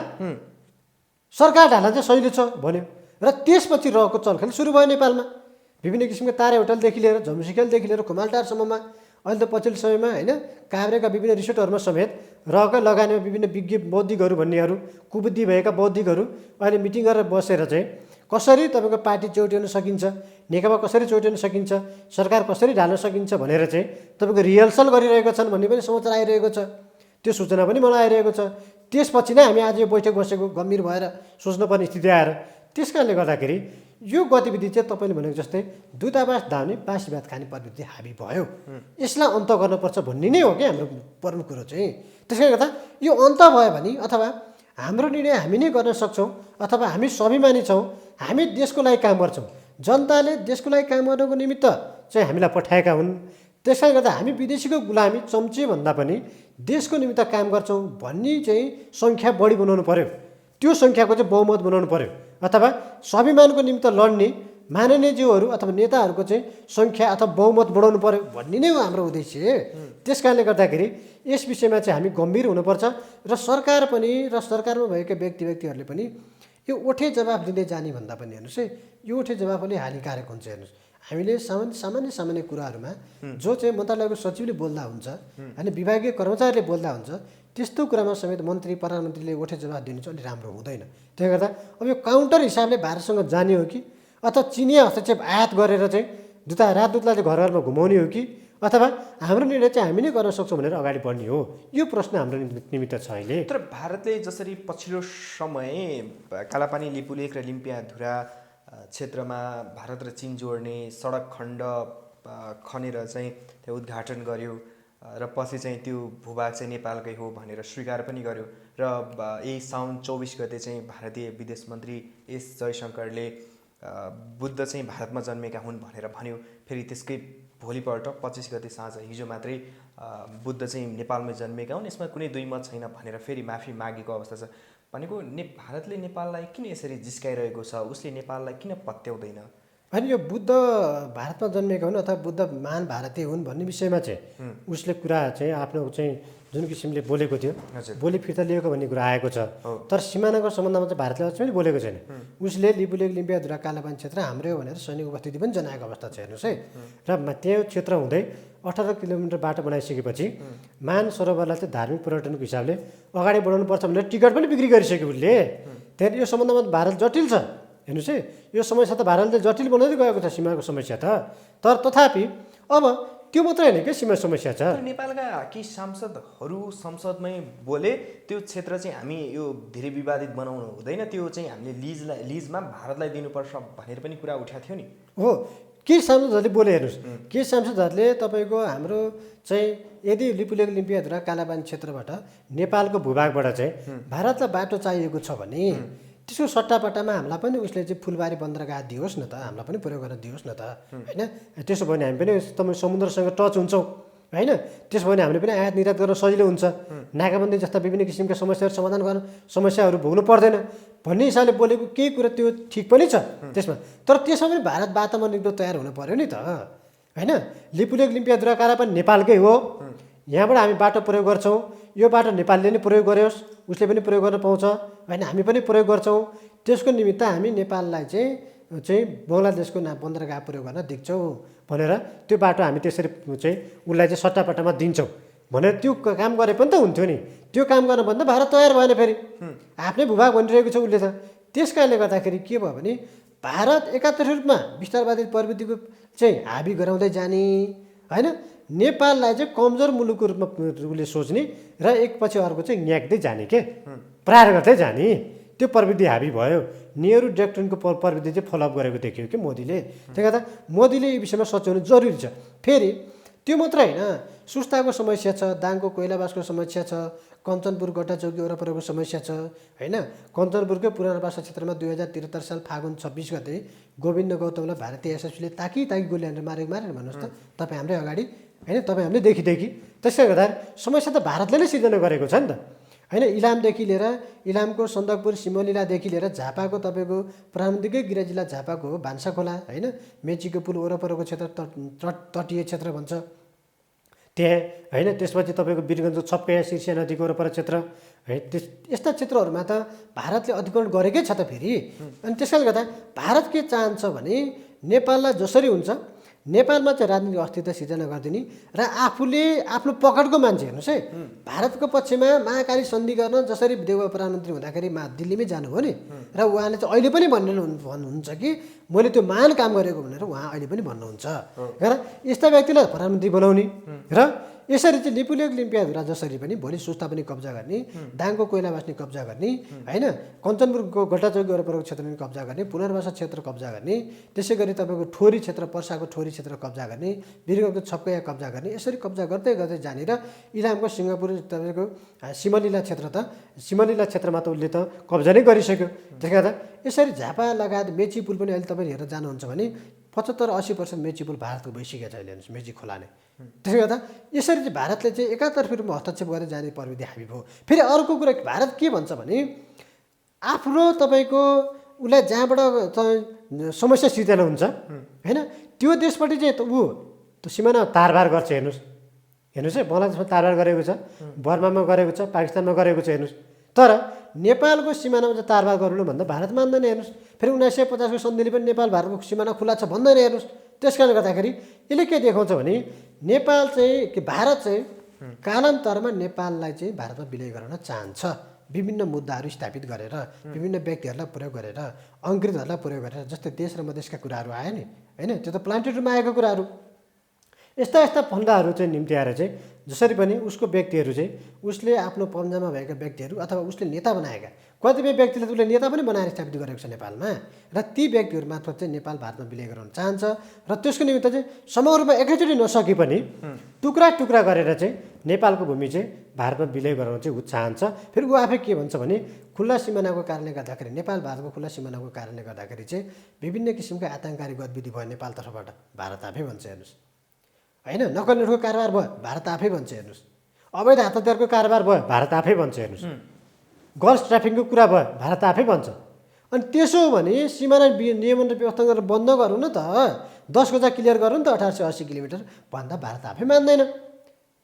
सरकार ढाल्न चाहिँ सजिलो छ भन्यो र त्यसपछि रहेको चलखेल सुरु भयो नेपालमा। विभिन्न किसिमका तारे होटलदेखि लिएर झम्सिखेलदेखि लिएर खुमालटारसम्ममा अहिले त पछिल्लो समयमा होइन काभ्रेका विभिन्न रिसोर्टहरूमा समेत रहेका लगानीमा विभिन्न विज्ञ बौद्धिकहरू भन्नेहरू कुबुद्धि भएका बौद्धिकहरू अहिले मिटिङ गरेर बसेर चाहिँ कसरी तपाईँको पार्टी चौट्याउन सकिन्छ, नेकपा कसरी चौट्याउन सकिन्छ, सरकार कसरी ढाल्न सकिन्छ भनेर चाहिँ तपाईँको रिहर्सल गरिरहेका छन् भन्ने पनि समाचार आइरहेको छ। त्यो सूचना पनि मलाई आइरहेको छ। त्यसपछि नै हामी आज यो बैठक बसेको गम्भीर भएर सोच्नुपर्ने स्थिति आएर। त्यस कारणले गर्दाखेरि यो गतिविधि चाहिँ तपाईँले भनेको जस्तै दूतावास धाउने बासी भात खाने प्रवृत्ति हाबी भयो। यसलाई अन्त गर्नुपर्छ भन्ने नै हो कि हाम्रो प्रमुख कुरो चाहिँ। त्यसले गर्दा यो अन्त भयो भने अथवा हाम्रो निर्णय हामी नै गर्न सक्छौँ अथवा हामी स्वाभिमानी छौँ, हामी देशको लागि काम गर्छौँ, जनताले देशको लागि काम गर्नको निमित्त चाहिँ हामीलाई पठाएका हुन्, त्यसकारणले गर्दा हामी विदेशीको गुलामी चम्चे भन्दा पनि देशको निमित्त काम गर्छौँ भन्ने चाहिँ सङ्ख्या बढी बनाउनु पर्यो। त्यो सङ्ख्याको चाहिँ बहुमत बनाउनु पर्यो अथवा स्वाभिमानको निमित्त लड्ने माननीयज्यूहरू अथवा नेताहरूको चाहिँ सङ्ख्या अथवा बहुमत बढाउनु पर्यो भन्ने नै हो हाम्रो उद्देश्य। त्यस कारणले गर्दाखेरि यस विषयमा चाहिँ हामी गम्भीर हुनुपर्छ र सरकार पनि र सरकारमा भएका व्यक्तिहरूले पनि यो ओठे जवाफ दिँदै जाने भन्दा पनि हेर्नुहोस् है, यो ओठे जवाफ अलि हानिकारक हुन्छ। हेर्नुहोस् हामीले सामान्य कुराहरूमा जो चाहिँ मन्त्रालयको सचिवले बोल्दा हुन्छ होइन, विभागीय कर्मचारीले बोल्दा हुन्छ, त्यस्तो कुरामा समेत मन्त्री प्रधानमन्त्रीले ओठे जवाफ दिनु चाहिँ अलिक राम्रो हुँदैन। त्यसले गर्दा अब यो काउन्टर हिसाबले भारतसँग जाने हो कि अथवा चिनिया हस्तक्षेप आयात गरेर चाहिँ राजदूतलाई चाहिँ घर घरमा घुमाउने हो कि अथवा हाम्रो निर्णय चाहिँ हामी नै गर्न सक्छौँ भनेर अगाडि बढ्ने हो, यो प्रश्न हाम्रो निमित्त छ अहिले। तर भारतले जसरी पछिल्लो समय कालापानी लिपुलेक र लिम्पियाधुरा क्षेत्रमा भारत र चीन जोड्ने सडक खण्ड खनेर चाहिँ त्यो उद्घाटन गर्यो र पछि चाहिँ त्यो भूभाग चाहिँ नेपालकै हो भनेर स्वीकार पनि गर्यो र यही साउन 24 गते चाहिँ भारतीय विदेश मन्त्री एस जयशङ्करले बुद्ध चाहिँ भारतमा जन्मेका हुन् भनेर भन्यो। फेरि त्यसकै भोलिपल्ट 25 गते साँझ हिजो मात्रै बुद्ध चाहिँ नेपालमै जन्मेका हुन्, यसमा कुनै दुई मत छैन भनेर फेरि माफी मागेको अवस्था छ। भनेको भारतले नेपाललाई किन यसरी जिस्काइरहेको छ, उसले नेपाललाई किन पत्याउँदैन? होइन, यो बुद्ध भारतमा जन्मेका हुन् अथवा बुद्ध महान भारतीय हुन् भन्ने विषयमा चाहिँ उसले कुरा चाहिँ आफ्नो चाहिँ जुन किसिमले बोलेको थियो, बोली फिर्ता लिएको भन्ने कुरा आएको छ। तर सिमानाको सम्बन्धमा चाहिँ भारतले अझै पनि बोलेको छैन। उसले लिपुलेक लिम्पियाधुरा कालापानी क्षेत्र हाम्रै हो भनेर सैनिक उपस्थिति पनि जनाएको अवस्था छ। हेर्नुहोस् है, र त्यो क्षेत्र हुँदै 18 किलोमिटर बाटो बनाइसकेपछि मान सरोवरलाई चाहिँ धार्मिक पर्यटनको हिसाबले अगाडि बढाउनुपर्छ भनेर टिकट पनि बिक्री गरिसक्यो उसले। त्यहाँदेखि यो सम्बन्धमा भारत जटिल छ। हेर्नुहोस् है, यो समस्या त भारतले जटिल बनाउँदै गएको छ, सीमाको समस्या त। तर तथापि अब त्यो मात्रै होइन कि सीमा समस्या छ। नेपालका केही सांसदहरू संसदमै बोले त्यो क्षेत्र चाहिँ हामी यो धेरै विवादित बनाउनु हुँदैन, त्यो चाहिँ हामीले लिजमा भारतलाई दिनुपर्छ भनेर पनि कुरा उठाएको थियो नि। हो, केही सांसदहरूले बोले। हेर्नुहोस्, केही सांसदहरूले तपाईँको हाम्रो चाहिँ यदि लिपुलेक लिम्पियाधुरा कालापानी क्षेत्रबाट नेपालको भूभागबाट चाहिँ भारतलाई बाटो चाहिएको छ भने त्यसको सट्टापट्टामा हामीलाई पनि उसले चाहिँ फुलबारी बन्दरगाह दियोस् न त, हामीलाई पनि प्रयोग गर्न दियोस् न त होइन। त्यसो भयो भने हामी पनि तपाईँ समुद्रसँग टच हुन्छौँ होइन। त्यसो भयो भने हामीले पनि आयात निर्यात गर्न सजिलो हुन्छ, नाकाबन्दी जस्ता विभिन्न किसिमका समस्याहरू समाधान गर्न समस्याहरू भोग्नु पर्दैन भन्ने हिसाबले बोलेको केही कुरा त्यो ठिक पनि छ त्यसमा। तर त्यसमा पनि भारत बाटोमा निक्लो तयार हुनु पऱ्यो नि त होइन। लिपुलेक लिम्पियाधुरा कालापानी नेपालकै हो, यहाँबाट हामी बाटो प्रयोग गर्छौँ, यो बाटो नेपालले नै प्रयोग गरोस्, उसले पनि प्रयोग गर्न पाउँछ होइन, हामी पनि प्रयोग गर्छौँ। त्यसको निमित्त हामी नेपाललाई चाहिँ बङ्गलादेशको बन्दरगाह प्रयोग गर्न दिन्छौँ भनेर त्यो बाटो हामी त्यसरी चाहिँ उसलाई चाहिँ सट्टापट्टामा दिन्छौँ भनेर त्यो काम गरे पनि त हुन्थ्यो नि। त्यो काम गर्न भन्दा भारत तयार भएन, फेरि आफ्नै भूभाग भनिरहेको छ उसले त। त्यस कारणले गर्दाखेरि के भयो भने भारत एकातर्फी रूपमा विस्तारवादी प्रवृत्तिको चाहिँ हाबी गराउँदै जाने होइन, नेपाललाई चाहिँ कमजोर मुलुकको रूपमा उसले सोच्ने र एकपछि अर्को चाहिँ न्याक्दै जाने के प्रहार गर्दै जाने, त्यो प्रवृत्ति हाबी भयो। नेहरू डक्ट्रिनको प्रवृत्ति चाहिँ फलोअप गरेको देखियो कि मोदीले। त्यही गर्दा मोदीले यो विषयमा सच्याउनु जरुरी छ। फेरि त्यो मात्रै होइन, सुस्ताको समस्या छ, दाङको कोइलाबासको समस्या छ, कञ्चनपुर गट्टाचौकी वरपरको समस्या छ होइन। कञ्चनपुरकै पुनर्वास क्षेत्रमा 2073 साल फागुन 26 गते गोविन्द गौतमलाई भारतीय एसएसबीले ताकि गुली हानेर मारेर भन्नुहोस् त तपाईँ हाम्रै अगाडि होइन, तपाईँ हामीले देखि। त्यसले गर्दा समस्या त भारतले नै सिर्जना गरेको छ नि त होइन। इलामदेखि लिएर इलामको सन्दकपुर सिमलिलादेखि लिएर झापाको तपाईँको प्रधानमन्त्रीकै गृह जिल्ला झापाको हो भान्सा खोला होइन, मेचीको पुल वरपरको क्षेत्र तटीय क्षेत्र भन्छ त्यहाँ होइन। त्यसपछि तपाईँको वीरगञ्जको छप्कैया सिर्सिया नदीको वरपर क्षेत्र है, यस्ता क्षेत्रहरूमा त भारतले अधिग्रहण गरेकै छ त फेरि। अनि त्यसले गर्दा भारत के चाहन्छ भने नेपाललाई जसरी हुन्छ नेपालमा चाहिँ राजनीतिक अस्तित्व सिर्जना गरिदिने र आफूले आफ्नो पकडको मान्छे। हेर्नुहोस् है, भारतको पक्षमा महाकाली सन्धि गर्न जसरी देउवा प्रधानमन्त्री हुँदाखेरि दिल्लीमै जानुभयो नि, र उहाँले चाहिँ अहिले पनि भन्नुहुन्छ कि मैले त्यो महान काम गरेको भनेर उहाँ अहिले पनि भन्नुहुन्छ। र यस्ता व्यक्तिलाई प्रधानमन्त्री बनाउने र यसरी चाहिँ लिपुलेक लिम्पियाधुरा जसरी पनि भोलि सुस्ता पनि कब्जा गर्ने, दाङको कोइलाबास नि कब्जा गर्ने होइन, कञ्चनपुरको गट्टाचौकी वरपरको क्षेत्र पनि कब्जा गर्ने, पुनर्वास क्षेत्र कब्जा गर्ने, त्यसै गरी तपाईँको ठोरी क्षेत्र पर्साको ठोरी क्षेत्र कब्जा गर्ने, वीरगञ्जको छप्कैया कब्जा गर्ने, यसरी कब्जा गर्दै गर्दै जाने र इलामको सिङ्गापुर तपाईँको सिमलिला क्षेत्रमा त उसले त कब्जा नै गरिसक्यो। त्यसले गर्दा यसरी झापा लगायत मेची पुल पनि अहिले तपाईँ हेरेर जानुहुन्छ भने 75-80% मेची पुल भारतको भइसकेको छ अहिले हेर्नुहोस् मेची खोला नै। त्यसले गर्दा यसरी चाहिँ भारतले चाहिँ एकातर्फी रूपमा हस्तक्षेप गरेर जाने प्रविधि हामी भयो। फेरि अर्को कुरा भारत के भन्छ भने आफ्नो तपाईँको उसलाई जहाँबाट समस्या सिर्जना हुन्छ होइन त्यो देशपट्टि चाहिँ त्यो सिमाना तारबार गर्छ। हेर्नुहोस् है बङ्गलादेशमा तारबार गरेको छ, बर्मामा गरेको छ, पाकिस्तानमा गरेको छ हेर्नुहोस्। तर नेपालको सिमानामा चाहिँ तारबार गर्नु भन्दा भारत मान्दैन हेर्नुहोस्। फेरि 1950को सन्धिले पनि नेपाल भारतको सिमाना खुला छ भन्दैन हेर्नुहोस्। त्यस कारणले गर्दाखेरि यसले के देखाउँछ भने नेपाल चाहिँ के भारत चाहिँ कालान्तरमा नेपाललाई चाहिँ भारतमा विलय गराउन चाहन्छ। विभिन्न मुद्दाहरू स्थापित गरेर विभिन्न व्यक्तिहरूलाई प्रयोग गरेर अङ्ग्रेजहरूलाई प्रयोग गरेर जस्तै देश र मधेसका कुराहरू आयो नि होइन त्यो त प्लान्टेड रूपमा आएको कुराहरू यस्ता फन्दाहरू चाहिँ निम्ति आएर चाहिँ जसरी पनि उसको व्यक्तिहरू चाहिँ उसले आफ्नो पन्जामा भएका व्यक्तिहरू अथवा उसले नेता बनाएका कतिपय व्यक्तिले उसले नेता पनि बनाएर स्थापित गरेको छ नेपालमा र ती व्यक्तिहरू मार्फत चाहिँ नेपाल भारतमा विलय गराउन चाहन्छ र त्यसको निमित्त चाहिँ समग्र रूपमा एकैचोटि नसके पनि टुक्रा टुक्रा गरेर चाहिँ नेपालको भूमि चाहिँ भारतमा विलय गराउन चाहिँ ऊ चाहन्छ। फेरि ऊ आफै के भन्छ भने खुल्ला सिमानाको कारणले गर्दाखेरि नेपाल भारतको खुल्ला सिमानाको कारणले गर्दाखेरि चाहिँ विभिन्न किसिमका आतङ्ककारी गतिविधि भयो नेपालतर्फबाट भारत आफै भन्छ हेर्नुहोस् होइन। नक्कल नोटको कारोबार भयो भारत आफै भन्छ हेर्नुहोस्। अवैध हातहतियारको कारोबार भयो भारत आफै भन्छ हेर्नुहोस्। गर्ल्स ट्राफिकिङको कुरा भयो भारत आफै भन्छ। अनि त्यसो हो भने सिमाना नियमन र व्यवस्था गरेर बन्द गरौँ न त 10 गजा क्लियर गरौँ न त 1880 किलोमिटर भन्दा भारत आफै मान्दैन।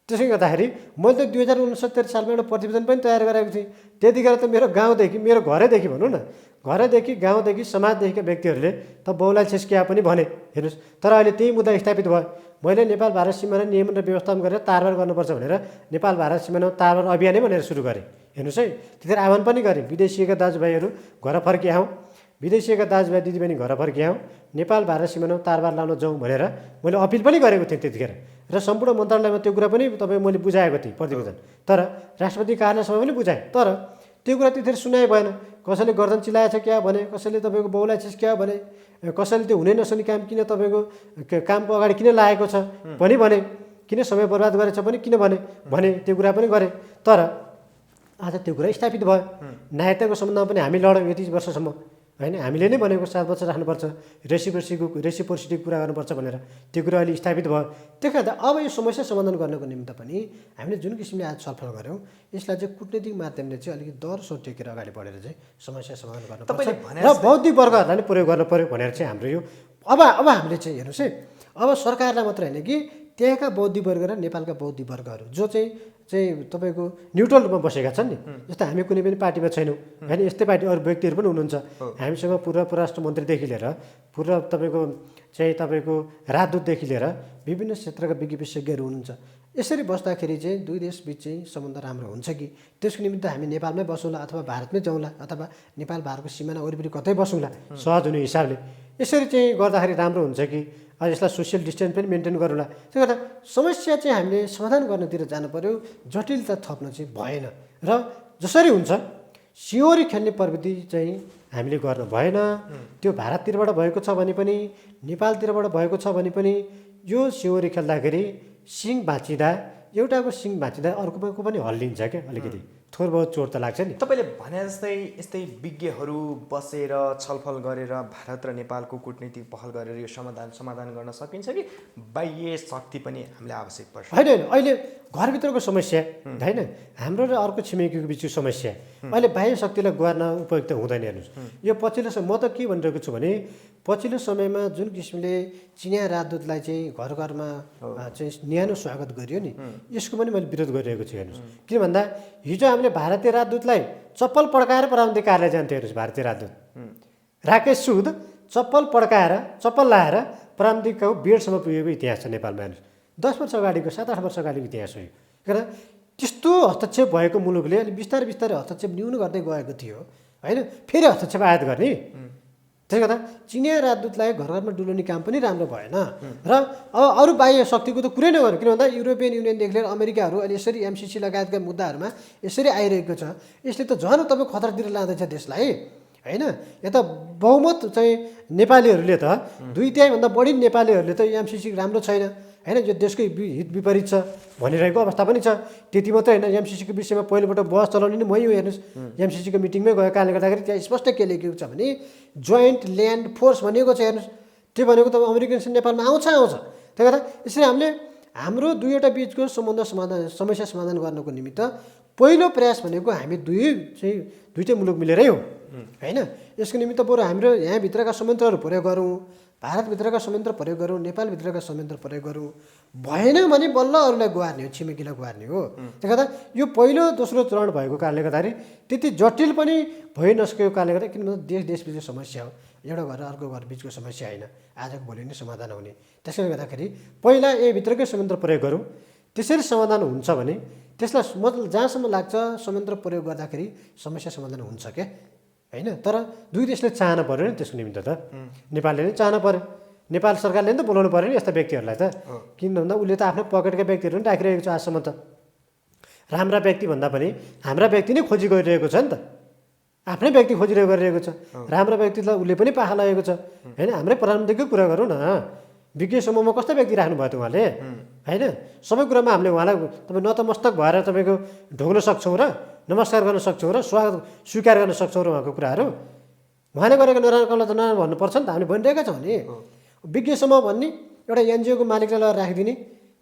त्यसले गर्दाखेरि मैले त 2069 सालमा एउटा प्रतिवेदन पनि तयार गरेको थिएँ। त्यतिखेर त मेरो गाउँदेखि मेरो घरैदेखि भनौँ न घरैदेखि गाउँदेखि समाजदेखिका व्यक्तिहरूले त बहुलाई छेस्किया पनि भने हेर्नुहोस्। तर अहिले त्यही मुद्दा स्थापित भयो। मैले नेपाल भारत सिमाना नियमन र व्यवस्थापन गरेर तारबार गर्नुपर्छ भनेर नेपाल भारत सिमाना तारबार अभियानै भनेर सुरु गरेँ हेर्नुहोस् है। त्यतिखेर आह्वान पनि गरेँ विदेशीका दाजुभाइहरू घर फर्किआउँ, विदेशीका दाजुभाइ दिदीबहिनी घर फर्किआउँ, नेपाल भारत सिमाना तारबार लाउन जाउँ भनेर मैले अपिल पनि गरेको थिएँ त्यतिखेर र सम्पूर्ण मन्त्रालयमा त्यो कुरा पनि तपाईँ मैले बुझाएको थिएँ प्रतिवेदन। तर राष्ट्रपति कार्यालयसम्म पनि बुझाएँ तर त्यो कुरा त्यतिखेर सुनाइ भएन। कसैले गर्दन चिलाएछ क्या भने, कसैले तपाईँको बहुलाई छिस्क्या भने, कसैले त्यो हुनै नसक्ने काम किन तपाईँको कामको अगाडि किन लागेको छ पनि भने, किन समय बर्बाद गरेछ पनि किन भने त्यो कुरा पनि गरेँ। तर आज त्यो कुरा स्थापित भयो। न्यायताको सम्बन्धमा पनि हामी लड्यौँ यति वर्षसम्म होइन। हामीले नै भनेको 7 वर्ष राख्नुपर्छ, रेसिप्रोसिटीको कुरा गर्नुपर्छ भनेर त्यो कुरा अहिले स्थापित भयो। त्यही कारण अब यो समस्या समाधान गर्नको निमित्त पनि हामीले जुन किसिमले आज छलफल गऱ्यौँ यसलाई चाहिँ कूटनीतिक माध्यमले चाहिँ अलिकति दर सोच टेकेर अगाडि बढेर चाहिँ समस्या समाधान गर्नुपर्छ र बौद्धिक वर्गहरूलाई नै प्रयोग गर्नु पऱ्यो भनेर चाहिँ हाम्रो यो अब हामीले चाहिँ हेर्नुहोस् है अब सरकारलाई मात्र होइन कि त्यहाँका बौद्धिक वर्ग र नेपालका बौद्धिक वर्गहरू जो चाहिँ तपाईँको न्युट्रल रूपमा बसेका छन् नि। जस्तो हामी कुनै पनि पार्टीमा छैनौँ होइन। यस्तै पार्टी अरू व्यक्तिहरू पनि हुनुहुन्छ हामीसँग पूर्व परराष्ट्र मन्त्रीदेखि लिएर पूर्व तपाईँको राजदूतदेखि लिएर विभिन्न क्षेत्रका विशेषज्ञहरू हुनुहुन्छ। यसरी बस्दाखेरि चाहिँ दुई देशबिच चाहिँ सम्बन्ध राम्रो हुन्छ कि त्यसको निमित्त हामी नेपालमै बसौँला अथवा भारतमै जाउँला अथवा नेपाल भारतको सिमाना वरिपरि कतै बसौँला सहज हुने हिसाबले यसरी चाहिँ गर्दाखेरि राम्रो हुन्छ कि यसलाई सोसियल डिस्टेन्स पनि मेन्टेन गरौँला। त्यसले गर्दा समस्या चाहिँ हामीले समाधान गर्नतिर जानु पर्यो, जटिलता थप्न चाहिँ भएन। र जसरी हुन्छ सियोरी खेल्ने प्रविधि चाहिँ हामीले गर्न भएन। त्यो भारततिरबाट भएको छ भने पनि नेपालतिरबाट भएको छ भने पनि यो सियोरी खेल्दाखेरि सिङ भाँचिँदा एउटाको सिङ भाँचिँदा अर्कोको पनि हल्लिन्छ क्या अलिकति थोर बहुत चोट त लाग्छ नि। तपाईँले भने जस्तै यस्तै विज्ञहरू बसेर छलफल गरेर भारत र नेपालको कूटनीतिक पहल गरेर यो समाधान गर्न सकिन्छ कि बाह्य शक्ति पनि हामीलाई आवश्यक पर्छ? होइन अहिले घरभित्रको समस्या होइन हाम्रो र अर्को छिमेकीको बिचको समस्या अहिले बाह्य शक्तिलाई गर्न उपयुक्त हुँदैन। हेर्नुहोस् यो पछिल्लो समय म त के भनिरहेको छु भने पछिल्लो समयमा जुन किसिमले चिनिया राजदूतलाई चाहिँ घर घरमा चाहिँ न्यानो स्वागत गरियो नि यसको पनि मैले विरोध गरिरहेको छु। हेर्नुहोस् किन भन्दा हिजो हामीले भारतीय राजदूतलाई चप्पल पड्काएर प्रधानमन्त्री कार्यालय जान्थ्यो। हेर्नुहोस् भारतीय राजदूत राकेश सुद चप्पल पड्काएर चप्पल लाएर प्रधानमन्त्रीको बेडसम्म पुगेको इतिहास छ नेपालमा। हेर्नुहोस् 10 वर्ष अगाडिको 7-8 वर्ष अगाडिको इतिहास हो यो। किन त्यस्तो हस्तक्षेप भएको मुलुकले अहिले बिस्तारै हस्तक्षेप न्यून गर्दै गएको थियो होइन। फेरि हस्तक्षेप आयात गर्ने त्यसले गर्दा चिनिया राजदूतलाई घर घरमा डुलाउने काम पनि राम्रो भएन। र अब अरू बाह्य शक्तिको त कुरै नगर्नु किन भन्दा युरोपियन युनियनदेखि लिएर अमेरिकाहरू अहिले यसरी एमसिसी लगायतका मुद्दाहरूमा यसरी आइरहेको छ। यसले त झन् तपाईँ खतरातिर लाँदैछ देशलाई होइन। यता बहुमत चाहिँ नेपालीहरूले त 2/3 बढी नेपालीहरूले त एमसिसी राम्रो छैन होइन। यो देशको हित विपरीत छ भनिरहेको अवस्था पनि छ। त्यति मात्रै होइन एमसिसीको विषयमा पहिलोपल्ट बहस चलाउने नि मै हो। हेर्नुहोस् एमसिसीको मिटिङमै गएको कारणले गर्दाखेरि त्यहाँ स्पष्ट के लेखेको छ भने जोइन्ट ल्यान्ड फोर्स भनिएको छ। हेर्नुहोस् त्यो भनेको त अमेरिकन नेपालमा आउँछ त्यही भएर यसरी हामीले हाम्रो दुईवटा बिचको समस्या समाधान गर्नको निमित्त पहिलो प्रयास भनेको हामी दुईटै मुलुक मिलेरै हो होइन। यसको निमित्त बरु हाम्रो यहाँभित्रका संयन्त्रहरू प्रयोग गरौँ, भारतभित्रका संयन्त्र प्रयोग गरौँ, नेपालभित्रका संयन्त्र प्रयोग गरौँ। भएन भने बल्ल अरूलाई गुहार्ने हो, छिमेकीलाई गुहार्ने हो। त्यसले गर्दा यो पहिलो दोस्रो चरण भएको कारणले गर्दाखेरि त्यति जटिल पनि भइ नसकेको कारणले गर्दा, किनभने देशबिचको समस्या हो, एउटा घर अर्को घर बिचको समस्या होइन, आजको भोलि नै समाधान हुने। त्यसले गर्दाखेरि पहिला भित्रकै संयन्त्र प्रयोग गरौँ, त्यसरी समाधान हुन्छ भने त्यसलाई मतलब जहाँसम्म लाग्छ संयन्त्र प्रयोग गर्दाखेरि समस्या समाधान हुन्छ क्या होइन। तर दुई देशले चाहन पऱ्यो नि त्यसको निमित्त त, नेपालले नै चाहन पऱ्यो, नेपाल सरकारले नि त बोलाउनु पऱ्यो नि यस्ता व्यक्तिहरूलाई त। किन भन्दा उसले त आफ्नो पकेटका व्यक्तिहरू पनि राखिरहेको छ आजसम्म त। राम्रा व्यक्ति भन्दा पनि हाम्रा व्यक्ति नै खोजी गरिरहेको छ नि त, आफ्नै व्यक्ति गरिरहेको छ। राम्रो व्यक्तिलाई उसले पनि पाखा लगेको छ होइन। हाम्रै प्रधानमन्त्रीकै कुरा गरौँ न, विज्ञ समूहमा कस्तो व्यक्ति राख्नुभयो त उहाँले होइन। सबै कुरामा हामीले उहाँलाई तपाईँ नतमस्तक भएर तपाईँको ढोग्न सक्छौँ र नमस्कार गर्न सक्छौँ र स्वीकार गर्न सक्छौँ र उहाँको कुराहरू। उहाँले गरेको नराम्रो कामलाई त नराम्रो भन्नुपर्छ नि त, हामीले भनिरहेका छौँ नि। विज्ञ समूह भन्ने एउटा एनजिओको मालिकलाई लगेर राखिदिने,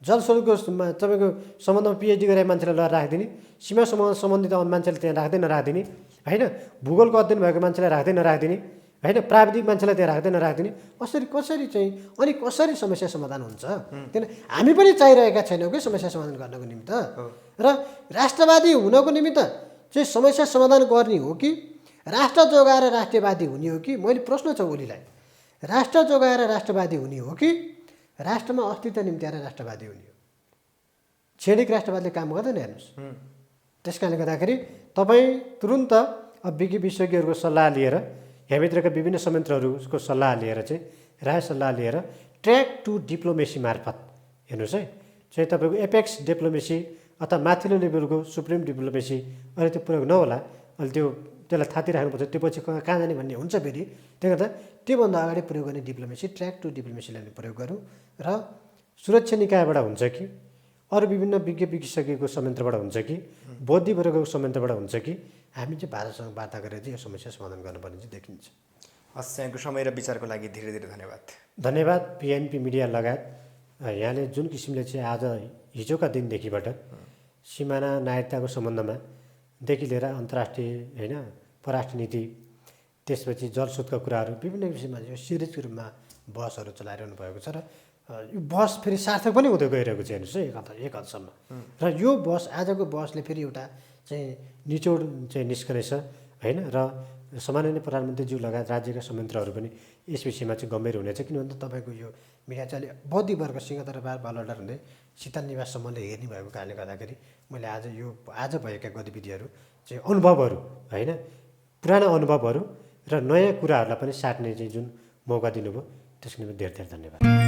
जलस्रोतको तपाईँको सम्बन्धमा पिएचडी गरेको मान्छेलाई लगेर राखिदिने, सीमा सम्बन्धित मान्छेले त्यहाँ राख्दै नराखिदिने होइन, भूगोलको अध्ययन भएको मान्छेलाई राख्दै नराखिदिने होइन, प्राविधिक मान्छेलाई त्यहाँ राख्दै नराखिदिने। कसरी चाहिँ अनि कसरी समस्या समाधान हुन्छ? किन हामी पनि चाहिरहेका छैनौँ कि समस्या समाधान गर्नको निमित्त। र राष्ट्रवादी हुनको निमित्त चाहिँ समस्या समाधान गर्ने हो कि राष्ट्र जोगाएर राष्ट्रियवादी हुने हो कि? मैले प्रश्न छ ओलीलाई, राष्ट्र जोगाएर राष्ट्रवादी हुने हो कि राष्ट्रमा अस्तित्व निम्त्याएर राष्ट्रवादी हुने हो? क्षणिक राष्ट्रवादले काम गर्दैन हेर्नुहोस्। त्यस कारणले गर्दाखेरि तपाईँ तुरुन्त अब विशेषज्ञहरूको सल्लाह लिएर, यहाँभित्रका विभिन्न संयन्त्रहरूको सल्लाह लिएर चाहिँ राय सल्लाह लिएर ट्र्याक टु डिप्लोमेसी मार्फत हेर्नुहोस् है, चाहिँ तपाईँको एपेक्स डिप्लोमेसी अथवा माथिल्लो लेभलको सुप्रिम डिप्लोमेसी अहिले त्यो प्रयोग नहोला, अहिले त्यसलाई थाती राख्नुपर्छ, त्यो पछि कहाँ जाने भन्ने हुन्छ फेरि। त्यही गर्दा त्योभन्दा अगाडि प्रयोग गर्ने डिप्लोमेसी ट्र्याक टु डिप्लोमेसीलाई प्रयोग गरौँ। र सुरक्षा निकायबाट हुन्छ कि अरू विभिन्न विशेषज्ञको संयन्त्रबाट हुन्छ कि बौद्ध वर्गको संयन्त्रबाट हुन्छ कि हामी चाहिँ भारतसँग वार्ता गरेर चाहिँ यो समस्या समाधान गर्नुपर्ने चाहिँ देखिन्छ। हस्, यहाँको समय र विचारको लागि धेरै धेरै धन्यवाद। धन्यवाद पिएनपी मिडिया लगायत यहाँले जुन किसिमले चाहिँ आज हिजोका दिनदेखिबाट सिमाना नागरिकताको सम्बन्धमा देखि लिएर अन्तर्राष्ट्रिय होइन परराष्ट्र नीति, त्यसपछि जलस्रोतका कुराहरू विभिन्न विषयमा यो सिरिजको रूपमा बहसहरू चलाइरहनु भएको छ। र यो बहस फेरि सार्थक पनि हुँदै गइरहेको छ हेर्नुहोस् है एक हदसम्म। र यो बहस आजको बहसले फेरि एउटा चाहिँ निचोड चाहिँ निस्कनेछ होइन। र सामान्य प्रधानमन्त्रीज्यू लगायत राज्यका संयन्त्रहरू पनि यस विषयमा चाहिँ गम्भीर हुनेछ। किन भन्दा तपाईँको यो मिडिया चाहिँ अलि बौद्ध वर्ग सिंहदरबार बालवाटार हुँदै शीतल निवाससम्मले हेर्ने भएको कारणले गर्दाखेरि मैले आज भएका गतिविधिहरू चाहिँ अनुभवहरू होइन, पुराना अनुभवहरू र नयाँ कुराहरूलाई पनि साट्ने चाहिँ जुन मौका दिनुभयो त्यसको निम्ति धेरै धेरै धन्यवाद।